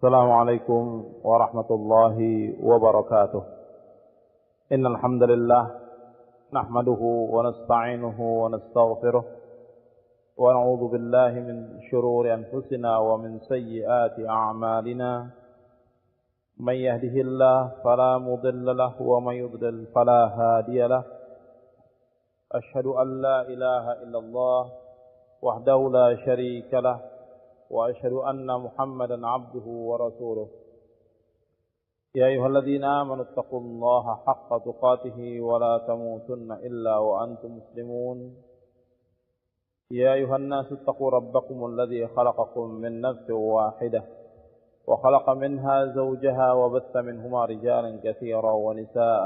السلام عليكم ورحمة الله وبركاته. إن الحمد لله نحمده ونستعينه ونستغفره ونعوذ بالله من شرور أنفسنا ومن سيئات أعمالنا. من يهده الله فلا مضل له ومن يضلل فلا هادي له. أشهد أن لا إله إلا الله وحده لا شريك له وأشهد أن محمدا عبده ورسوله. يا أيها الذين آمنوا اتقوا الله حق تقاته ولا تموتن إلا وأنتم مسلمون. يا أيها الناس اتقوا ربكم الذي خلقكم من نفس واحدة وخلق منها زوجها وبث منهما رجالا كثيرا ونساء.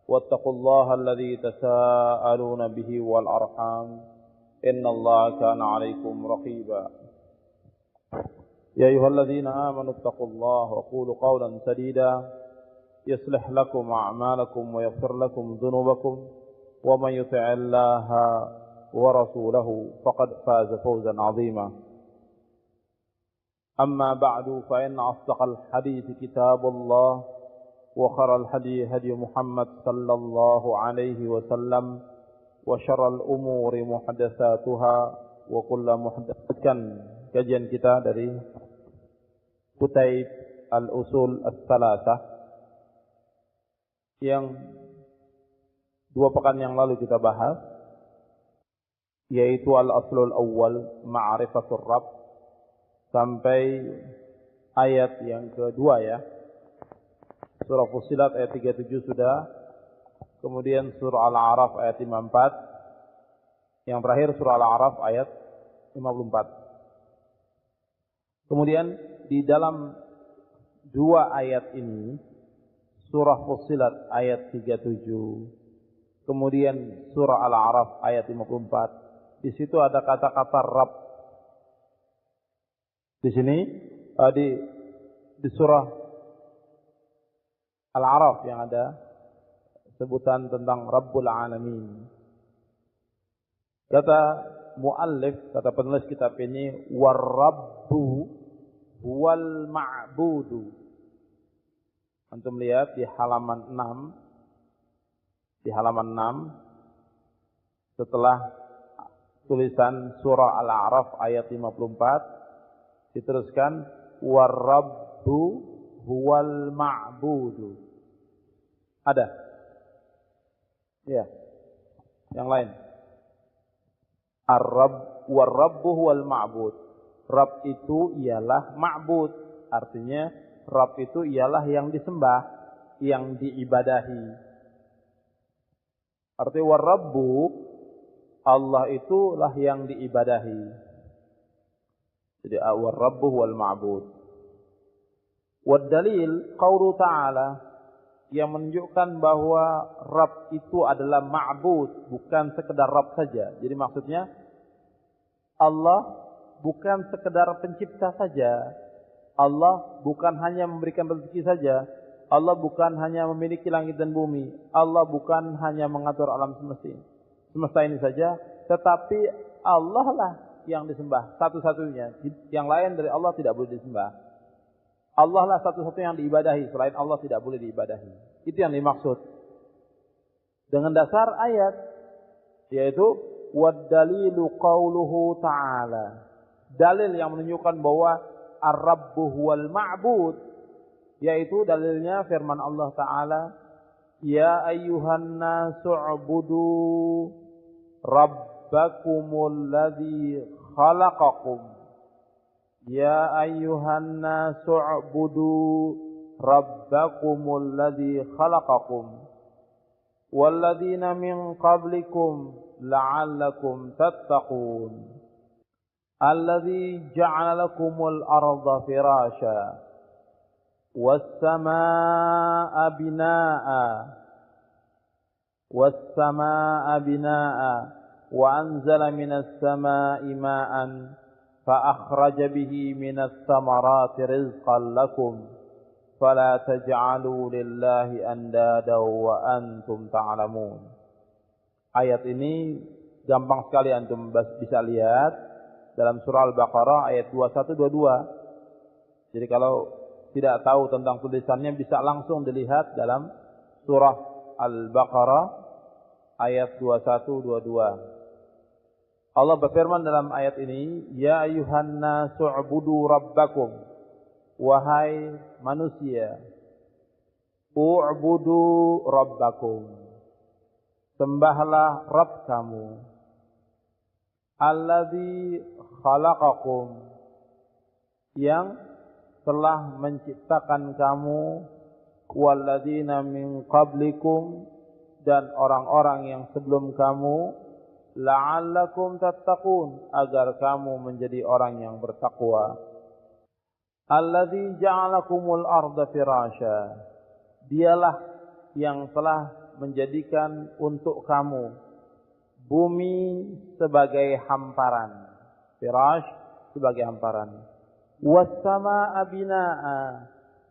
واتقوا الله الذي تساءلون به والأرحام إن الله كان عليكم رقيبا. يا أيها الذين آمنوا اتقوا الله وقولوا قولا سديدا يصلح لكم أعمالكم ويغفر لكم ذنوبكم ومن يطع الله ورسوله فقد فاز فوزا عظيما. أما بعد فإن أصدق الحديث كتاب الله وخير الهدي هدي محمد صلى الله عليه وسلم وشر الأمور محدثاتها وكل محدثة. Kajian kita dari Kutaib Al-Usul As-Salasah yang 2 pekan yang lalu kita bahas, yaitu Al-Aslul Awwal Ma'rifatul Rabb sampai ayat yang kedua ya. Surah Fussilat ayat 37 sudah, kemudian surah Al-A'raf ayat 54, yang terakhir surah Al-A'raf ayat 54. Kemudian di dalam 2 ayat ini, surah Fussilat ayat 37, kemudian surah Al-A'raf ayat 54, di situ ada kata-kata Rabb. Di sini di surah Al-A'raf yang ada sebutan tentang Rabbul Alamin. Kata muallif, kata penulis kitab ini, war-rabbu wal ma'budu. Antum lihat di halaman 6. Di halaman 6 setelah tulisan surah Al-A'raf ayat 54 diteruskan war-rabbu wal ma'budu. Ada? Ya. Yang lain. Ar-Rabb war-Rabbu wal ma'bud. Rabb itu ialah ma'bud. Artinya Rabb itu ialah yang disembah, yang diibadahi. Artinya war-Rabbu, Allah itulah yang diibadahi. Jadi war-Rabbu wal ma'bud. Wad dalil qaulu ta'ala, yang menunjukkan bahwa Rabb itu adalah ma'bud, bukan sekedar Rabb saja. Jadi maksudnya Allah bukan sekedar pencipta saja. Allah bukan hanya memberikan rezeki saja. Allah bukan hanya memiliki langit dan bumi. Allah bukan hanya mengatur alam semesta ini saja, tetapi Allah lah yang disembah satu-satunya. Yang lain dari Allah tidak boleh disembah. Allah lah satu-satunya yang diibadahi, selain Allah tidak boleh diibadahi. Itu yang dimaksud dengan dasar ayat, yaitu wad dalilu qauluhu ta'ala. Dalil yang menunjukkan bahwa ar-rabbu huwal ma'bud, yaitu dalilnya firman Allah Ta'ala, ya ayyuhan nasu ubudu rabbakumul ladzi khalaqakum. Ya ayyuhan nasu ubudu rabbakumul ladzi khalaqakum walladzina min qablikum la'allakum tattaqun. Alladzi ja'ala lakumul arda firasha was-samaa'a binaa'a wa anzala minas samaa'i ma'an فأخرج به من الثمرات رزقا لكم فلا تجعلوا لله أندادا وأنتم تعلمون. Ayat ini gampang sekali antum bisa lihat dalam surah Al-Baqarah ayat 21-22. Jadi kalau tidak tahu tentang tulisannya bisa langsung dilihat dalam surah Al-Baqarah ayat 21-22. Allah berfirman dalam ayat ini, Ya ayuhan nasu ubudu rabbakum. Wahai manusia, u'budu rabbakum. Sembahlah Rabb kamu. Alladzi khalaqakum. Yang telah menciptakan kamu, walladzina min qablikum, dan orang-orang yang sebelum kamu, la'allakum tattaqun, agar kamu menjadi orang yang bertakwa. Alladzi ja'alakumul arda firasya, dialah yang telah menjadikan untuk kamu bumi sebagai hamparan, firash sebagai hamparan. Was-samaa'a binaa'a,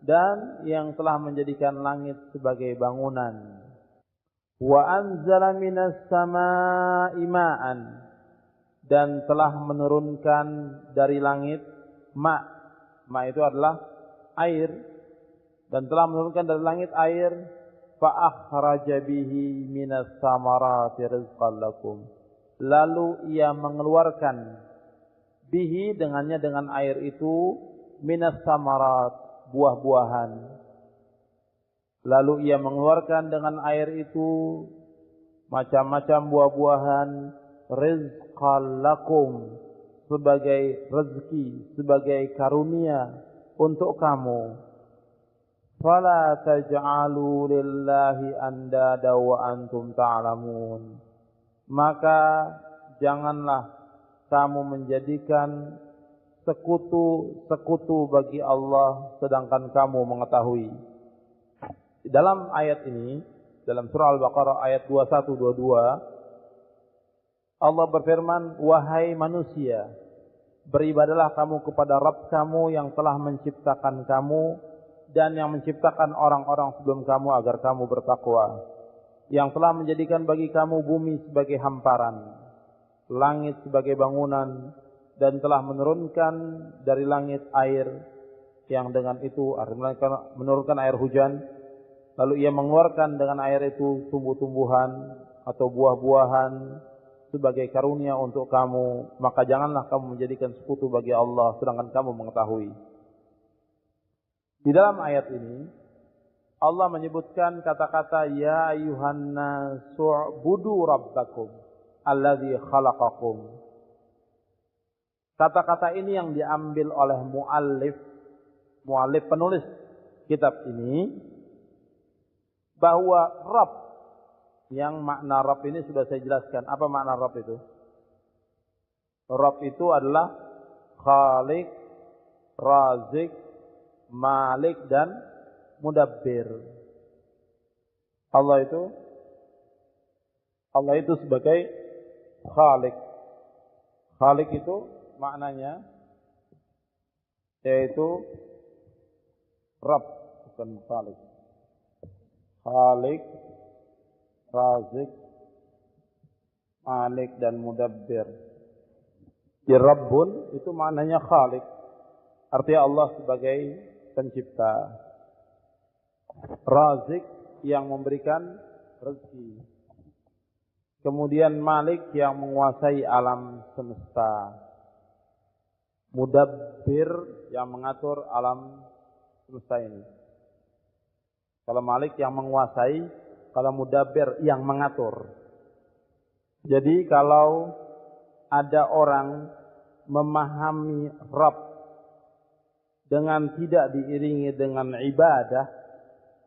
dan yang telah menjadikan langit sebagai bangunan. Wa anzala minas samaa'i ma'an, dan telah menurunkan dari langit ma'. Ma' itu adalah air, dan telah menurunkan dari langit air. Fa akhraja bihi minas samarati rizqan lakum, lalu ia mengeluarkan bihi dengannya, dengan air itu, minas samarat, buah-buahan. Lalu ia mengeluarkan dengan air itu macam-macam buah-buahan, rizqan lakum, sebagai rezeki, sebagai karunia untuk kamu. Fala taj'alu lillahi andada wa antum ta'lamun. Maka janganlah kamu menjadikan sekutu-sekutu bagi Allah sedangkan kamu mengetahui. Dalam ayat ini, dalam surah Al-Baqarah ayat 21-22, Allah berfirman, wahai manusia, beribadalah kamu kepada Rabb kamu yang telah menciptakan kamu dan yang menciptakan orang-orang sebelum kamu agar kamu bertakwa, yang telah menjadikan bagi kamu bumi sebagai hamparan, langit sebagai bangunan, dan telah menurunkan dari langit air, yang dengan itu menurunkan air hujan. Lalu ia mengeluarkan dengan air itu tumbuh-tumbuhan atau buah-buahan sebagai karunia untuk kamu. Maka janganlah kamu menjadikan sekutu bagi Allah sedangkan kamu mengetahui. Di dalam ayat ini Allah menyebutkan kata-kata ya ayyuhan nasu ubudu rabbakum alladzi khalaqakum. Kata-kata ini yang diambil oleh muallif penulis kitab ini, bahwa Rabb, yang makna Rabb ini sudah saya jelaskan. Apa makna Rabb itu? Rabb itu adalah Khaliq, Razik, Malik, dan Mudabbir. Allah itu sebagai Khaliq. Khaliq itu maknanya yaitu Rabb, bukan Khaliq. Khaliq, Razik, Malik, dan Mudabbir. Di Rabbun itu maknanya Khaliq, artinya Allah sebagai pencipta. Razik yang memberikan rezeki. Kemudian Malik yang menguasai alam semesta. Mudabbir yang mengatur alam semesta ini. Kalau Malik yang menguasai, kalau Mudabbir yang mengatur. Jadi kalau ada orang memahami Rabb dengan tidak diiringi dengan ibadah,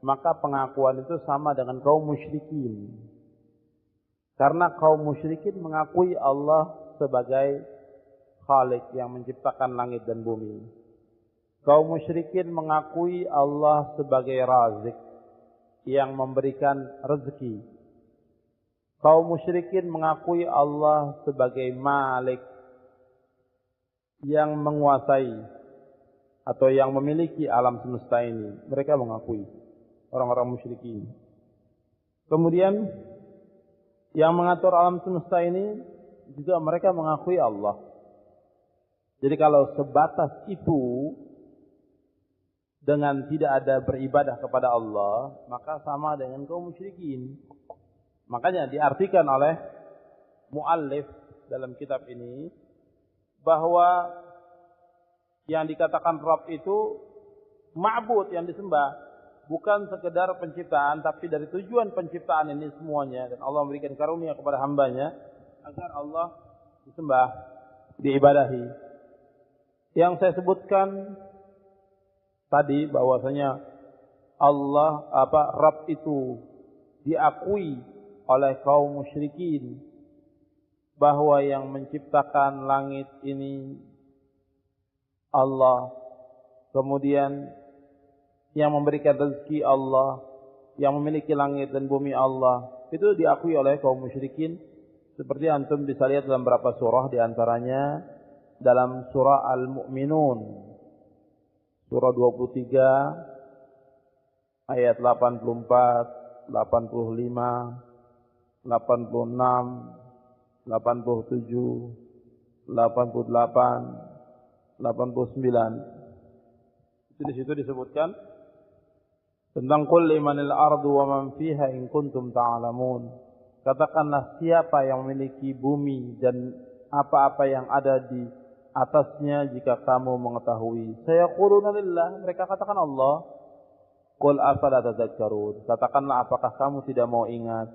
maka pengakuan itu sama dengan kaum musyrikin. Karena kaum musyrikin mengakui Allah sebagai Khaliq yang menciptakan langit dan bumi. Kaum musyrikin mengakui Allah sebagai Razik yang memberikan rezeki. Kaum musyrikin mengakui Allah sebagai Malik yang menguasai atau yang memiliki alam semesta ini. Mereka mengakui, orang-orang musyrikin. Kemudian yang mengatur alam semesta ini juga mereka mengakui Allah. Jadi kalau sebatas itu dengan tidak ada beribadah kepada Allah, maka sama dengan kaum musyrikin. Makanya diartikan oleh muallif dalam kitab ini bahwa yang dikatakan Rabb itu ma'bud, yang disembah, bukan sekedar penciptaan, tapi dari tujuan penciptaan ini semuanya, dan Allah memberikan karunia kepada hambanya agar Allah disembah, diibadahi. Yang saya sebutkan tadi bahwasanya Rabb itu diakui oleh kaum musyrikin, bahwa yang menciptakan langit ini Allah, kemudian yang memberikan rezeki Allah, yang memiliki langit dan bumi Allah, itu diakui oleh kaum musyrikin. Seperti antum bisa lihat dalam beberapa surah, di antaranya dalam surah Al-Mu'minun, surah 23 ayat 84, 85, 86, 87, 88, 89. Di situ disebutkan tentang qul limanil ardu wa man fiha in kuntum ta'lamun. Katakanlah, siapa yang memiliki bumi dan apa-apa yang ada di atasnya jika kamu mengetahui. Sayaquluna lillah, mereka katakan Allah. Qul afala tadhakkarun, katakanlah, apakah kamu tidak mau ingat?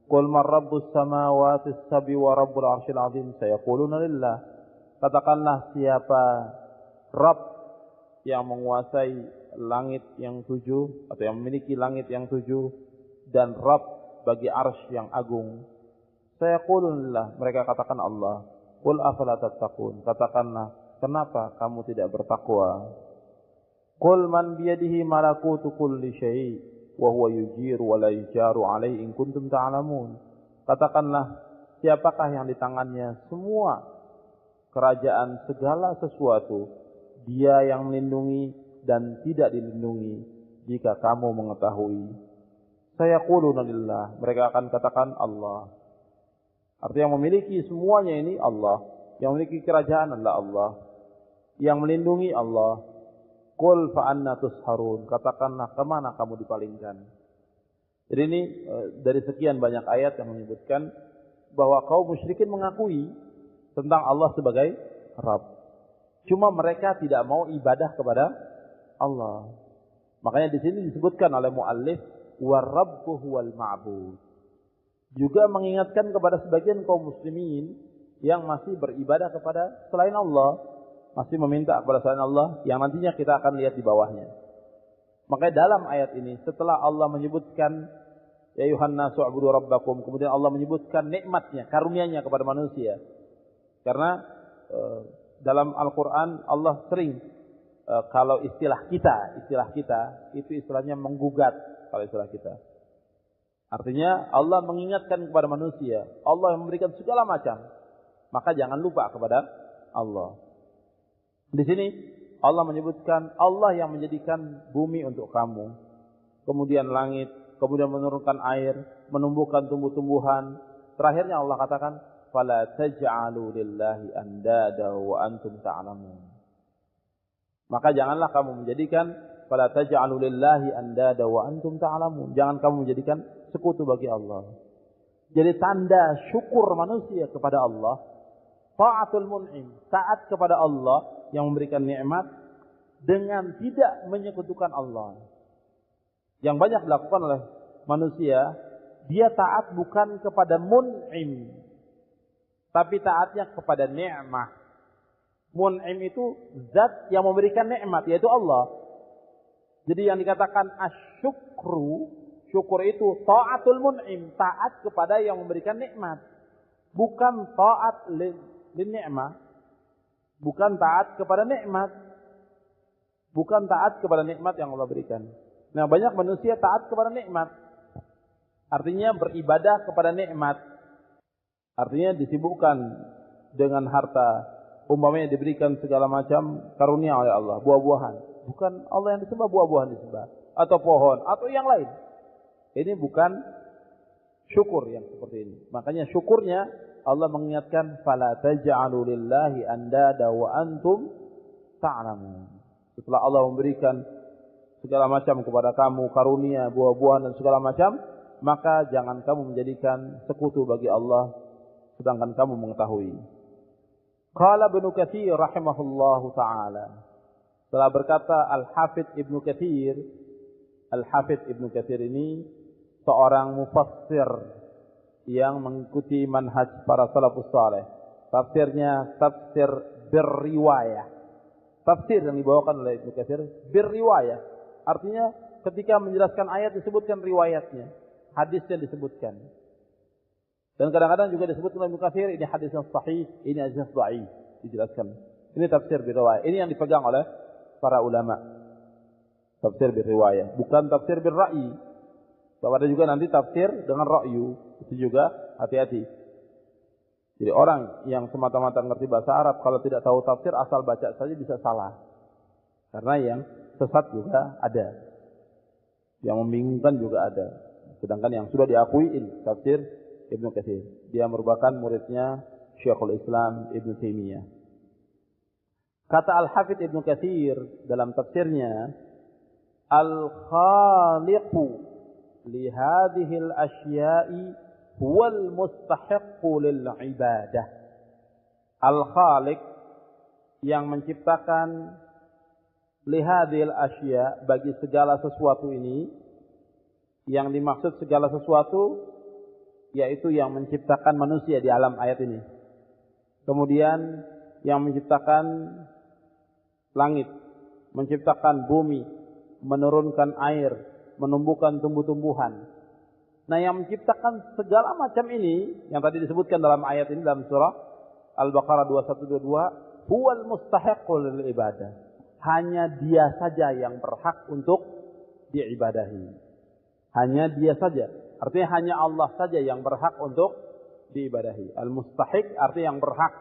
Qul man rabbus samawati as-sab'i wa rabbul arsyil 'azim, sayaquluna lillah. Katakanlah, siapa Rabb yang menguasai langit yang 7 atau yang memiliki langit yang 7 dan Rabb bagi arsy yang agung. Sayaquluna lillah, mereka katakan Allah. Qul afala tattaqun, katakanlah, kenapa kamu tidak bertakwa? Qul man biyadihi malakutu kulli syai' wa huwa yujiru wa la yujaru alaihi in kuntum ta'lamun. Katakanlah, siapakah yang di tangannya semua kerajaan segala sesuatu, dia yang melindungi dan tidak dilindungi jika kamu mengetahui. Sayaquluna lillah, mereka akan katakan Allah. Artinya yang memiliki semuanya ini Allah, yang memiliki kerajaan adalah Allah, yang melindungi Allah. Qul fa anna tusharun, katakanlah, kemana kamu dipalingkan? Jadi ini dari sekian banyak ayat yang menyebutkan bahwa kaum musyrikin mengakui tentang Allah sebagai Rabb. Cuma mereka tidak mau ibadah kepada Allah. Makanya di sini disebutkan oleh muallif wa rabbu huwal ma'bud. Juga mengingatkan kepada sebagian kaum muslimin yang masih beribadah kepada selain Allah, masih meminta kepada selain Allah, yang nantinya kita akan lihat di bawahnya. Makanya dalam ayat ini, setelah Allah menyebutkan ya ayuhan nasu u'budu rabbakum, kemudian Allah menyebutkan nikmatnya, karunia-Nya kepada manusia. Karena dalam Al-Qur'an Allah sering kalau istilah kita itu istilahnya menggugat. Kalau istilah kita, artinya Allah mengingatkan kepada manusia, Allah yang memberikan segala macam, maka jangan lupa kepada Allah. Di sini Allah menyebutkan Allah yang menjadikan bumi untuk kamu, kemudian langit, kemudian menurunkan air, menumbuhkan tumbuh-tumbuhan. Terakhirnya Allah katakan, fala taj'alu lillahi andada wa antum ta'lamun. Maka janganlah kamu menjadikan fala taj'alu lillahi andada wa antum ta'lamun. Jangan kamu menjadikan sekutu bagi Allah. Jadi tanda syukur manusia kepada Allah, ta'atul mun'im, taat kepada Allah yang memberikan nikmat dengan tidak menyekutukan Allah. Yang banyak dilakukan oleh manusia, dia taat bukan kepada mun'im, tapi taatnya kepada nikmat. Mun'im itu zat yang memberikan nikmat, yaitu Allah. Jadi yang dikatakan asyukru, syukur itu ta'atul mun'im, taat kepada yang memberikan nikmat, bukan ta'at lin ni'mah. Bukan taat kepada nikmat. Bukan taat kepada nikmat yang Allah berikan. Nah, banyak manusia taat kepada nikmat. Artinya beribadah kepada nikmat. Artinya disibukkan dengan harta. Umpamanya diberikan segala macam karunia oleh Allah, buah-buahan. Bukan Allah yang disembah, buah-buahan disembah. Atau pohon, atau yang lain. Ini bukan syukur yang seperti ini. Makanya syukurnya Allah mengingatkan fala taj'alu lillahi andada wa antum ta'lamun. Setelah Allah memberikan segala macam kepada kamu, karunia, buah-buahan dan segala macam, maka jangan kamu menjadikan sekutu bagi Allah sedangkan kamu mengetahui. Qala Ibnu Katsir rahimahullahu taala. Telah berkata Al-Hafidz Ibnu Katsir, Al-Hafidz Ibnu Katsir ini seorang mufassir yang mengikuti manhaj para salafus saleh. Tafsirnya tafsir birriwayah. Tafsir yang dibawakan oleh Ibnu Katsir birriwayah. Artinya ketika menjelaskan ayat disebutkan riwayatnya, hadisnya disebutkan. Dan kadang-kadang juga disebutkan oleh Ibnu Katsir ini hadis yang sahih, ini hadis yang dhaif, dijelaskan. Ini tafsir birriwayah. Ini yang dipegang oleh para ulama. Tafsir birriwayah, bukan tafsir birra'yi. Bahwa ada juga nanti tafsir dengan ra'yu, itu juga hati-hati. Jadi orang yang semata-mata ngerti bahasa Arab kalau tidak tahu tafsir asal baca saja bisa salah. Karena yang sesat juga ada. Yang membingungkan juga ada. Sedangkan yang sudah diakui ini tafsir Ibnu Katsir. Dia merupakan muridnya Syekhul Islam Ibnu Taimiyah. Kata Al-Hafidz Ibnu Katsir dalam tafsirnya, Al-Khaliqu li hadhil asya'i huwal mustahiqqu lil ibadah. Al-Khaliq yang menciptakan li hadhil asya' bagi segala sesuatu ini, yang dimaksud segala sesuatu yaitu yang menciptakan manusia di alam ayat ini. Kemudian yang menciptakan langit, menciptakan bumi, menurunkan air, menumbuhkan tumbuh-tumbuhan. Nah, yang menciptakan segala macam ini yang tadi disebutkan dalam ayat ini dalam surah Al-Baqarah 2122, huwal mustahiqqu lil ibadah. Hanya dia saja yang berhak untuk diibadahi. Hanya dia saja. Artinya hanya Allah saja yang berhak untuk diibadahi. Al-mustahiq artinya yang berhak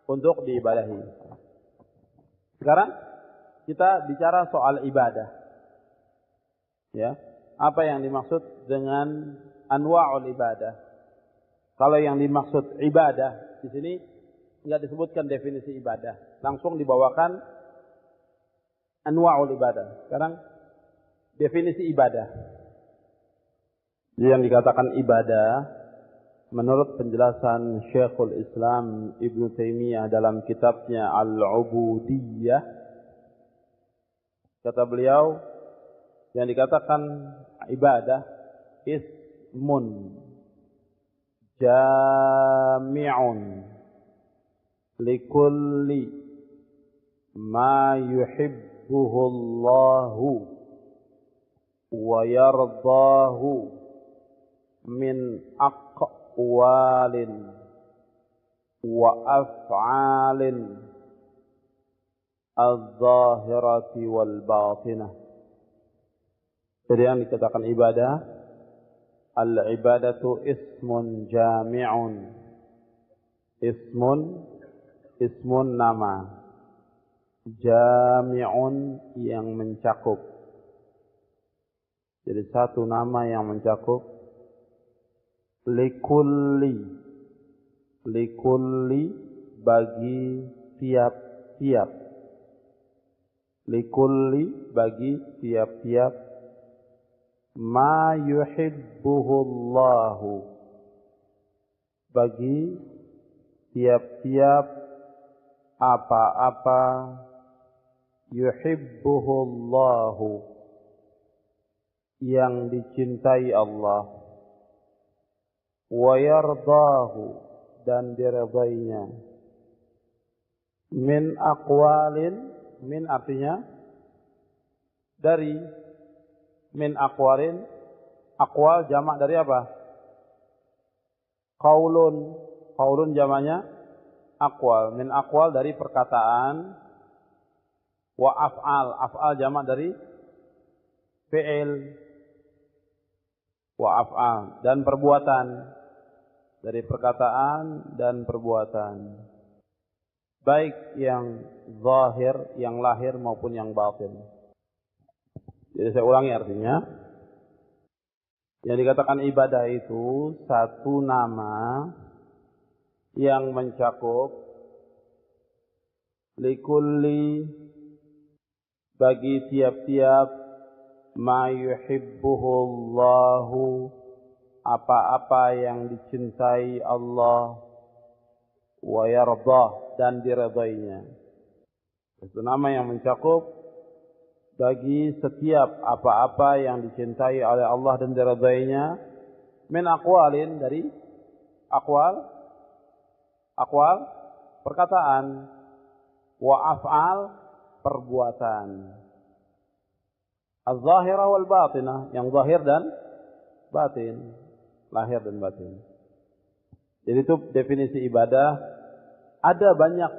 untuk diibadahi. Sekarang kita bicara soal ibadah. Ya, apa yang dimaksud dengan anwa'ul ibadah? Kalau yang dimaksud ibadah di sini enggak disebutkan definisi ibadah, langsung dibawakan anwa'ul ibadah. Sekarang definisi ibadah. Yang dikatakan ibadah menurut penjelasan Syekhul Islam Ibnu Taimiyah dalam kitabnya Al-Ubudiyah, kata beliau, yang dikatakan ibadah ismun jami'un likulli ma yuhibbuhu Allahu wa yardahu min aqwalin wa af'alin al-zahirati wal batinah. Jadi yang dikatakan ibadah, al-ibadatu ismun jami'un. Ismun nama, jami'un yang mencakup. Jadi satu nama yang mencakup. Likulli bagi tiap-tiap. Likulli bagi tiap-tiap. Ma yuhibbuhullahu bagi tiap-tiap apa-apa yuhibbuhullahu yang dicintai Allah, wa yardahu dan diridainya, min aqwalin, min artinya dari, min aqwalin, aqwal jamak dari apa? Qaulun jamaknya aqwal, min aqwal dari perkataan, wa af'al jamak dari fi'il, wa af'al dan perbuatan, dari perkataan dan perbuatan, baik yang zahir, yang lahir maupun yang batin. Jadi saya ulangi artinya, yang dikatakan ibadah itu satu nama yang mencakup likulli bagi tiap-tiap ma yuhibbuhu Allahu, apa-apa yang dicintai Allah, wa yardah, dan diridainya. Itu nama yang mencakup bagi setiap apa-apa yang dicintai oleh Allah dan diridainya, min aqwalin, dari aqwal perkataan, wa af'al perbuatan, az-zahirah wal batinah, yang zahir dan batin, lahir dan batin. Jadi itu definisi ibadah. Ada banyak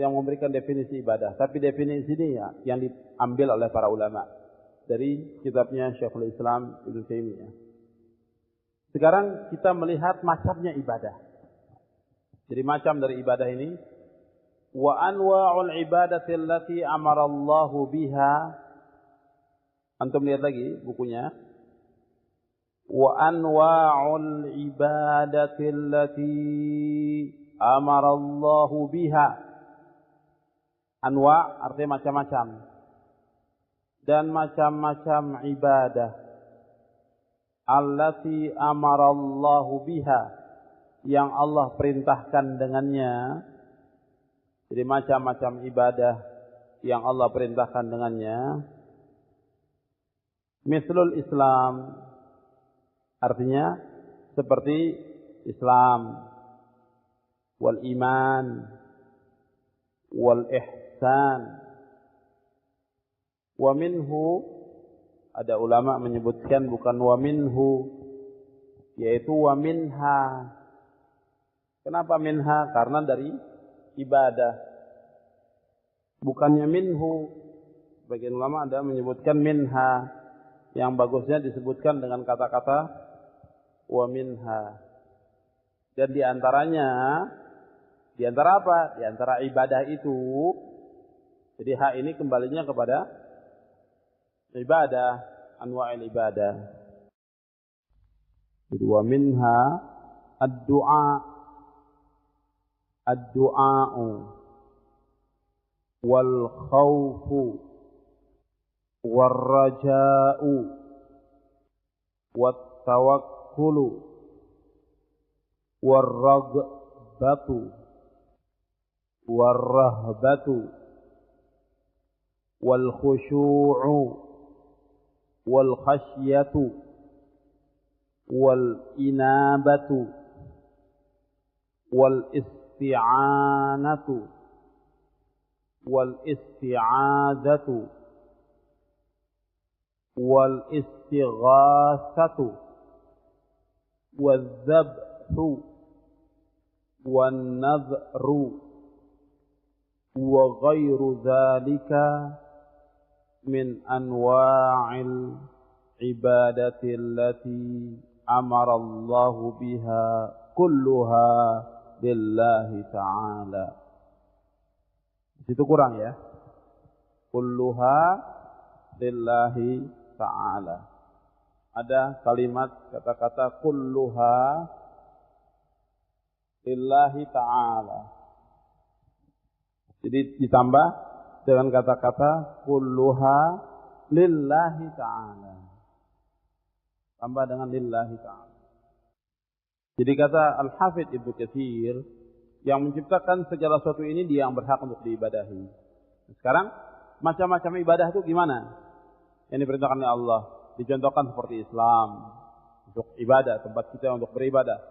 yang memberikan definisi ibadah, tapi definisi ini ya yang diambil oleh para ulama dari kitabnya Syekhul Islam Ibnu Taimiyah. Sekarang kita melihat macamnya ibadah. Jadi macam dari ibadah ini, wa anwa'ul ibadati allati amara Allahu biha. Antum lihat lagi bukunya. Wa anwa'ul ibadati allati amara Allahu biha. Anwa' artinya macam-macam. Dan macam-macam ibadah allati amara Allahu biha, yang Allah perintahkan dengannya. Jadi macam-macam ibadah yang Allah perintahkan dengannya. Mislul Islam, artinya seperti Islam, wal iman, wal ihsan. Wa minhu, ada ulama menyebutkan bukan wa minhu, yaitu wa minha. Kenapa minha? Karena dari ibadah, bukannya minhu. Sebagian ulama ada menyebutkan minha. Yang bagusnya disebutkan dengan kata-kata wa minha. Dan diantaranya, diantara apa? Diantara ibadah itu. Jadi hak ini kembalinya kepada ibadah, anwa'il ibadah. Jadi wa minha ad-du'a, ad-du'a'u wal khawfu wal raja'u wat tawakkulu wal ragbatu wal rahbatu wal khusyu'u wal khasyatu wal inabatu wal isti'anatu wal isti'adzatu wal istighatsatu wal dhabhu wan nadhru wa ghairu dzalika min anwa'il ibadati allati amara Allah biha kulluha lillahi ta'ala. Itu kurang ya. Kulluha lillahi ta'ala. Ada kalimat kata-kata kulluha lillahi ta'ala. Jadi ditambah dengan kata-kata kulluha lillahi ta'ala. Tambah dengan lillahi ta'ala. Jadi kata Al-Hafidz Ibnu Katsir, yang menciptakan segala sesuatu ini dia yang berhak untuk diibadahi. Sekarang macam-macam ibadah itu gimana? Yang diperintahkan oleh Allah. Dicontohkan seperti Islam, untuk ibadah, tempat kita untuk beribadah.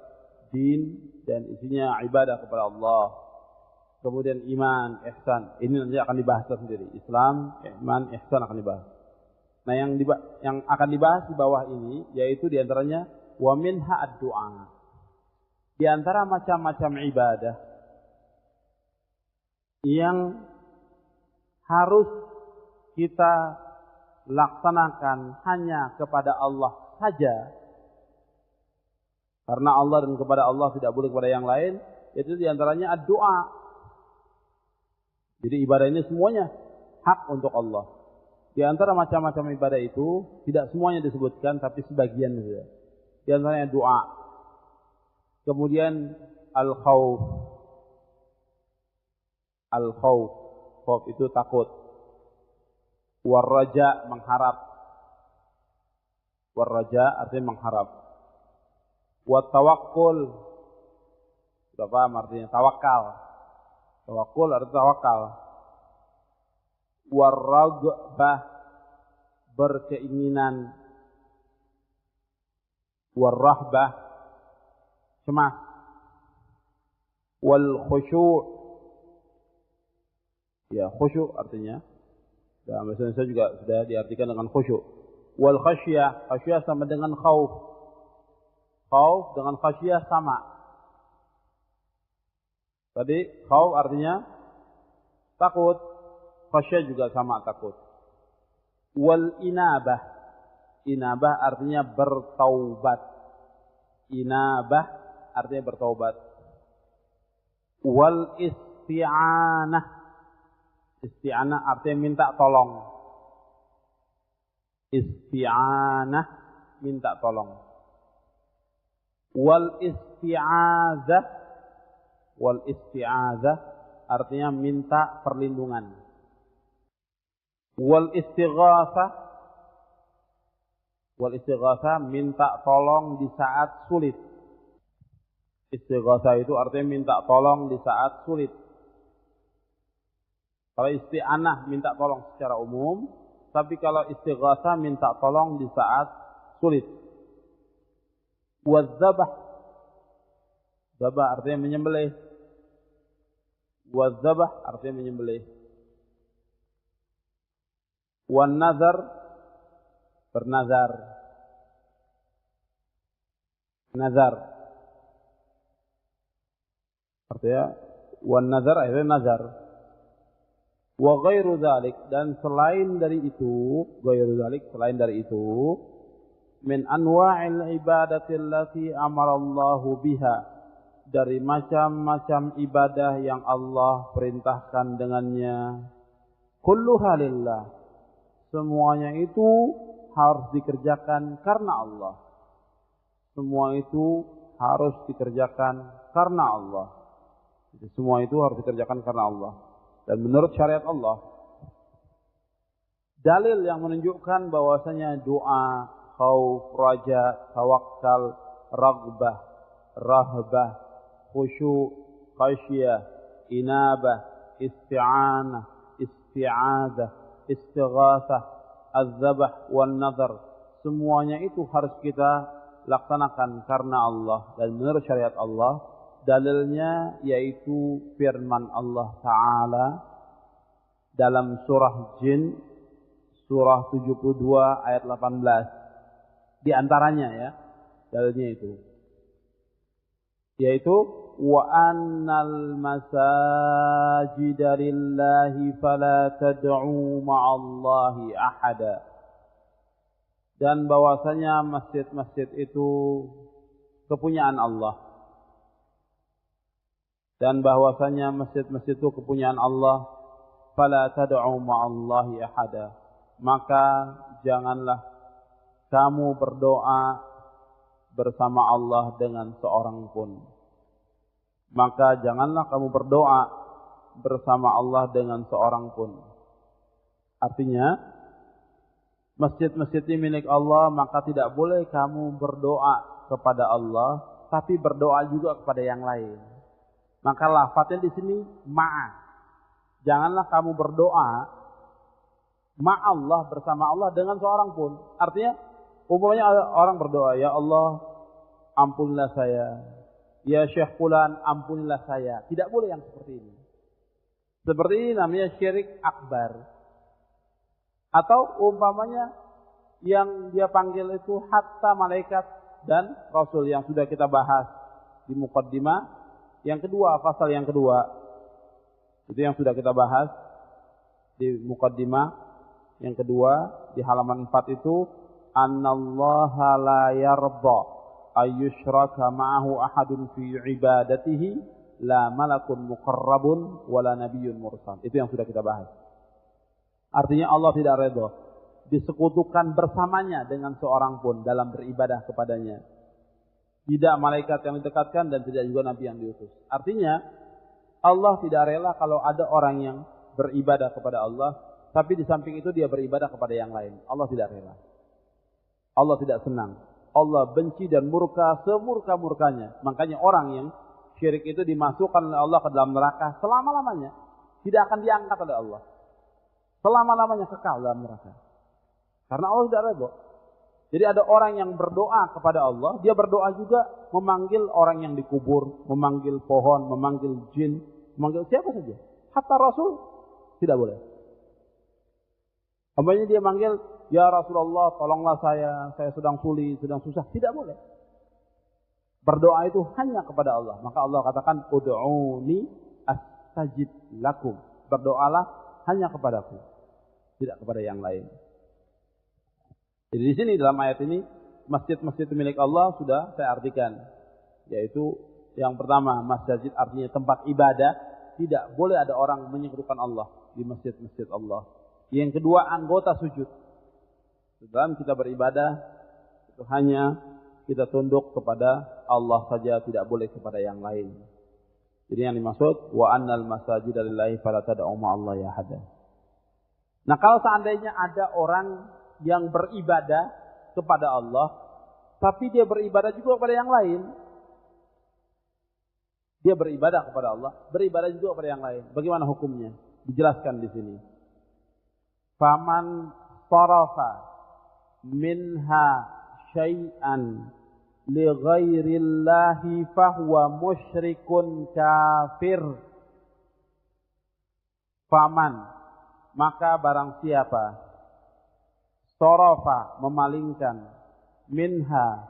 Din dan isinya ibadah kepada Allah. Kemudian iman, ihsan. Ini nanti akan dibahas sendiri. Islam, iman, ihsan akan dibahas. Nah yang akan dibahas di bawah ini, yaitu diantaranya wa minha ad-du'a. Di antara macam-macam ibadah yang harus kita laksanakan hanya kepada Allah saja, karena Allah dan kepada Allah tidak boleh kepada yang lain, yaitu diantaranya ad-du'a. Jadi ibadah ini semuanya hak untuk Allah. Di antara macam-macam ibadah itu tidak semuanya disebutkan, tapi sebagian saja. Di antaranya doa. Kemudian al-khawf. Al-khawf, khawf itu takut. War-raja, mengharap. War-raja artinya mengharap. Wat-tawakkul, sudah paham artinya tawakal. Tawakkul artinya tawakal. War-raghbah, berkeinginan. War-rahbah, cemas. Wal-khusyu', ya khusyuk artinya dalam bahasa Indonesia juga sudah diartikan dengan khusyuk. Wal khasyah, khasyah sama dengan khauf. Khauf dengan khasyah sama. Tadi khauf artinya takut, khasyah juga sama takut. Wal inabah, inabah artinya bertaubat. Inabah artinya bertaubat. Wal isti'anah, isti'anah artinya minta tolong. Isti'anah, minta tolong. Wal isti'azah, wal isti'azah artinya minta perlindungan. Wal istighatsah, wal istighatsah minta tolong di saat sulit. Istighatsah itu artinya minta tolong di saat sulit. Kalau isti'anah minta tolong secara umum, tapi kalau istighatsah minta tolong di saat sulit. Wadzabah, zabah artinya menyembelih. Wadzabah artinya menyembelih. Wan nazar, bernazar. Nazar artinya wan nazar artinya nazar. Wa ghairu dzalik, dan selain dari itu, ghairu dzalik selain dari itu, min anwa'il ibadati allati amara Allahu biha, dari macam-macam ibadah yang Allah perintahkan dengannya. Kulluha lillah, semuanya itu harus dikerjakan karena Allah. Semua itu harus dikerjakan karena Allah. Semua itu harus dikerjakan karena Allah. Dan menurut syariat Allah, dalil yang menunjukkan bahwasanya doa, khauf, raja, tawakkal, raghbah, rahbah, khusyuk, khasyah, inabah, isti'anah, isti'adzah, istighatsah, az-zabah, wan nazar, semuanya itu harus kita laksanakan karena Allah. Dan menurut syariat Allah, dalilnya yaitu firman Allah Ta'ala dalam surah Jin, surah 72 ayat 18. Di antaranya ya, dalilnya itu. Yaitu, وَأَنَّ الْمَسَاجِدَ لِلَّهِ فَلَا تَدْعُوا مَعَ اللَّهِ أَحَدًا. Dan bahwasanya masjid-masjid itu kepunyaan Allah. Dan bahwasanya masjid-masjid itu kepunyaan Allah, fala tad'u ma'allahi ahada, maka janganlah kamu berdoa bersama Allah dengan seorang pun. Maka janganlah kamu berdoa bersama Allah dengan seorang pun. Artinya, masjid-masjid ini milik Allah, maka tidak boleh kamu berdoa kepada Allah, tapi berdoa juga kepada yang lain. Maka lafadznya di sini ma'a. Janganlah kamu berdoa ma'allah, bersama Allah dengan seorang pun. Artinya, umpamanya orang berdoa, ya Allah, ampunilah saya. Ya Syekh Fulan, ampunilah saya. Tidak boleh yang seperti ini. Seperti ini namanya syirik akbar. Atau umpamanya yang dia panggil itu hatta malaikat dan rasul yang sudah kita bahas di muqaddimah. Yang kedua, pasal yang kedua, itu yang sudah kita bahas di muqaddimah. Yang kedua, di halaman 4 itu, annallaha la yarda ayyushraka ma'ahu ahadun fi ibadatihi la malakun muqarrabun wala nabiyyun mursal. Itu yang sudah kita bahas. Artinya Allah tidak redha disekutukan bersamanya dengan seorang pun dalam beribadah kepadanya. Tidak malaikat yang didekatkan dan tidak juga nabi yang diutus. Artinya Allah tidak rela kalau ada orang yang beribadah kepada Allah, tapi di samping itu dia beribadah kepada yang lain. Allah tidak rela. Allah tidak senang. Allah benci dan murka semurka-murkanya. Makanya orang yang syirik itu dimasukkan oleh Allah ke dalam neraka selama-lamanya. Tidak akan diangkat oleh Allah. Selama-lamanya kekal dalam neraka. Karena Allah tidak redha. Jadi ada orang yang berdoa kepada Allah, dia berdoa juga memanggil orang yang dikubur, memanggil pohon, memanggil jin, memanggil siapa saja. Hatta Rasul tidak boleh. Umpamanya dia manggil, ya Rasulullah, tolonglah saya sedang sulit, sedang susah. Tidak boleh. Berdoa itu hanya kepada Allah. Maka Allah katakan, ud'uni astajib lakum. Berdoalah hanya kepadaku, tidak kepada yang lain. Jadi di sini dalam ayat ini, masjid-masjid milik Allah sudah saya artikan. Yaitu yang pertama, masjid artinya tempat ibadah. Tidak boleh ada orang menyekutukan Allah di masjid-masjid Allah. Yang kedua, anggota sujud. Dalam kita beribadah, itu hanya kita tunduk kepada Allah saja, tidak boleh kepada yang lain. Jadi yang dimaksud, wa annal masajida lillahi fala tad'u ma'allahi ahada. Nah, kalau seandainya ada orang yang beribadah kepada Allah, tapi dia beribadah juga kepada yang lain. Dia beribadah kepada Allah, beribadah juga kepada yang lain. Bagaimana hukumnya? Dijelaskan di sini. Faman sarafa minha syai'an li ghairillahi fahuwa musyrikun kafir. Faman, maka barang siapa sarafa, memalingkan, minha,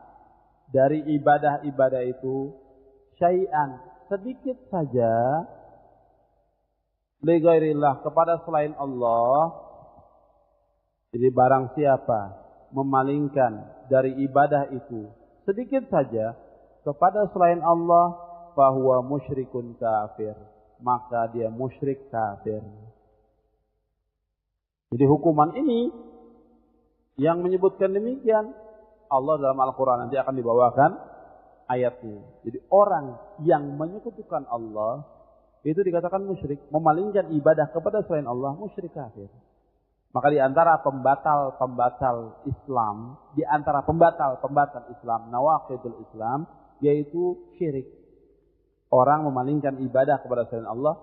dari ibadah-ibadah itu, syai'an, sedikit saja, li ghairillah, kepada selain Allah. Jadi barang siapa memalingkan dari ibadah itu, sedikit saja, kepada selain Allah, fahuwa musyrikun kafir, maka dia musyrik kafir. Jadi hukuman ini yang menyebutkan demikian, Allah dalam Al-Quran nanti akan dibawakan ayatnya. Jadi orang yang menyekutukan Allah, itu dikatakan musyrik. Memalingkan ibadah kepada selain Allah, musyrik kafir. Maka di antara pembatal-pembatal Islam, di antara pembatal-pembatal Islam, nawaqidul Islam, yaitu syirik. Orang memalingkan ibadah kepada selain Allah,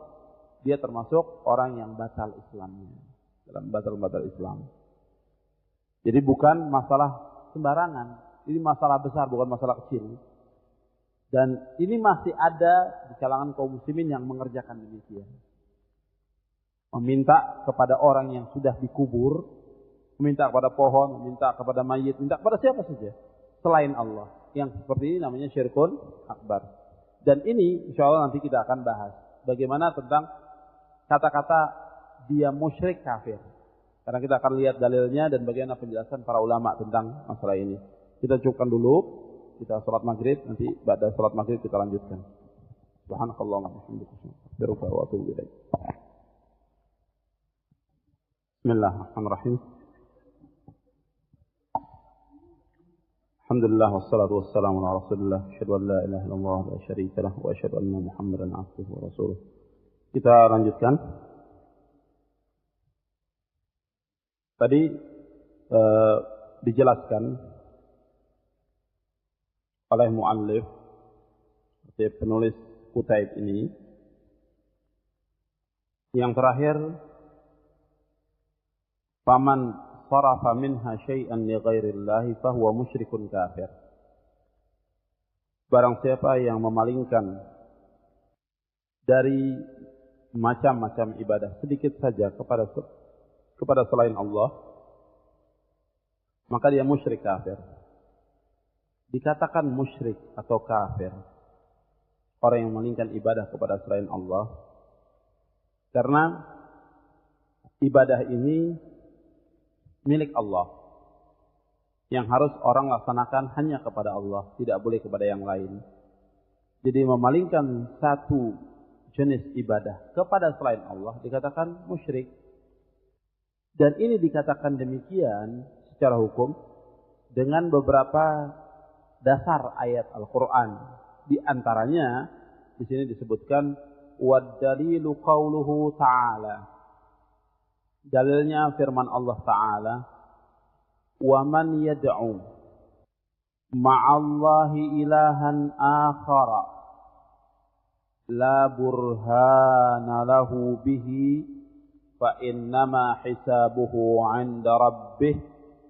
dia termasuk orang yang batal Islamnya. Dalam batal-batal Islam. Jadi bukan masalah sembarangan. Ini masalah besar, bukan masalah kecil. Dan ini masih ada di kalangan kaum muslimin yang mengerjakan demikian. Meminta kepada orang yang sudah dikubur, meminta kepada pohon, meminta kepada mayit, minta kepada siapa saja selain Allah. Yang seperti ini namanya syirkun akbar. Dan ini insya Allah nanti kita akan bahas bagaimana tentang kata-kata dia musyrik kafir. Karena kita akan lihat dalilnya dan bagaimana penjelasan para ulama tentang masalah ini. Kita cukupkan dulu, kita salat maghrib, nanti pada salat maghrib kita lanjutkan. Subhanakallahumma wa bihamdika asyhadu an la ilaha illa anta astaghfiruka wa atubu ilaik. Bismillahirrahmanirrahim. Alhamdulillah wassalatu wassalamu ala Rasulillah, asyhadu an la ilaha illallah wa la syarika lah wa asyhadu anna Muhammadan abduhu wa rasuluh. Kita lanjutkan. Tadi dijelaskan oleh muallif, penulis Qutaib ini, yang terakhir, faman sarafa minha syai'an li ghairillahi fahuwa musyrikun kafir. Barang siapa yang memalingkan dari macam-macam ibadah sedikit saja kepada selain Allah, maka dia musyrik kafir. Dikatakan musyrik atau kafir orang yang memalingkan ibadah kepada selain Allah, karena ibadah ini milik Allah, yang harus orang laksanakan hanya kepada Allah, tidak boleh kepada yang lain. Jadi memalingkan satu jenis ibadah kepada selain Allah dikatakan musyrik. Dan ini dikatakan demikian secara hukum dengan beberapa dasar ayat Al-Quran. Di antaranya di sini disebutkan wad-dalilu qauluhu ta'ala. Dalilnya firman Allah Ta'ala, wa man yad'u ma'allahi ilahan akhara la burhana lahu bihi fa innama hisabuhu 'inda rabbih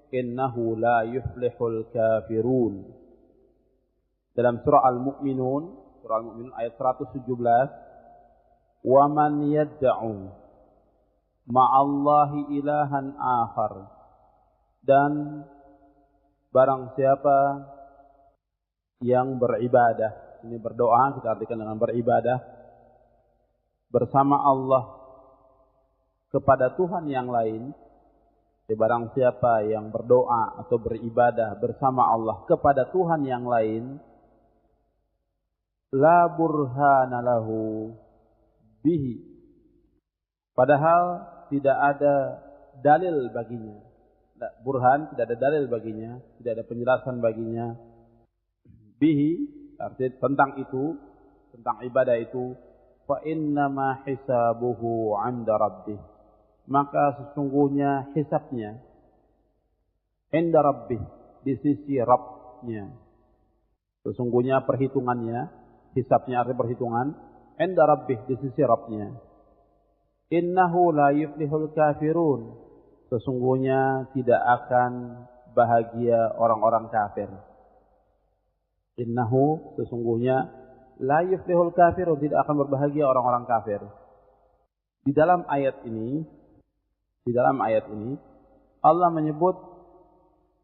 innahu la yuflihul kafirun. Dalam surah Al-Mu'minun, ayat 117, wa man yad'u ma'allahi ilahan akhar, dan barang siapa yang beribadah, ini berdoa kita artikan dengan beribadah bersama Allah kepada Tuhan yang lain. Barang siapa yang berdoa atau beribadah bersama Allah kepada Tuhan yang lain, la burhana lahu bihi, padahal tidak ada dalil baginya. Burhan, tidak ada dalil baginya, tidak ada penjelasan baginya. Bihi, artinya tentang itu, tentang ibadah itu, fa innama hisabuhu 'inda rabbih, maka sesungguhnya hisabnya 'inda rabbih, di sisi Rabbnya. Sesungguhnya perhitungannya, hisabnya artinya perhitungan, 'inda rabbih, di sisi Rabbnya. Innahu la yuflihul kafirun, sesungguhnya tidak akan bahagia orang-orang kafir. Innahu, sesungguhnya, la yuflihul kafirun, tidak akan berbahagia orang-orang kafir. Di dalam ayat ini, Allah menyebut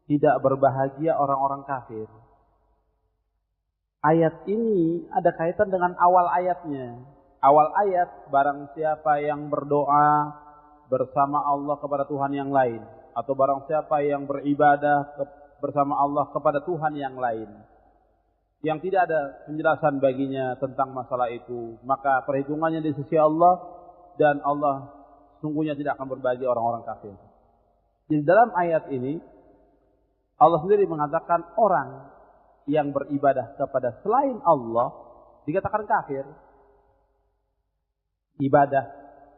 tidak berbahagia orang-orang kafir. Ayat ini ada kaitan dengan awal ayatnya. Awal ayat, barang siapa yang berdoa bersama Allah kepada Tuhan yang lain, atau barang siapa yang beribadah bersama Allah kepada Tuhan yang lain, yang tidak ada penjelasan baginya tentang masalah itu, maka perhitungannya di sisi Allah, dan Allah sungguhnya tidak akan berbagi orang-orang kafir. Di dalam ayat ini Allah sendiri mengatakan orang yang beribadah kepada selain Allah dikatakan kafir. Ibadah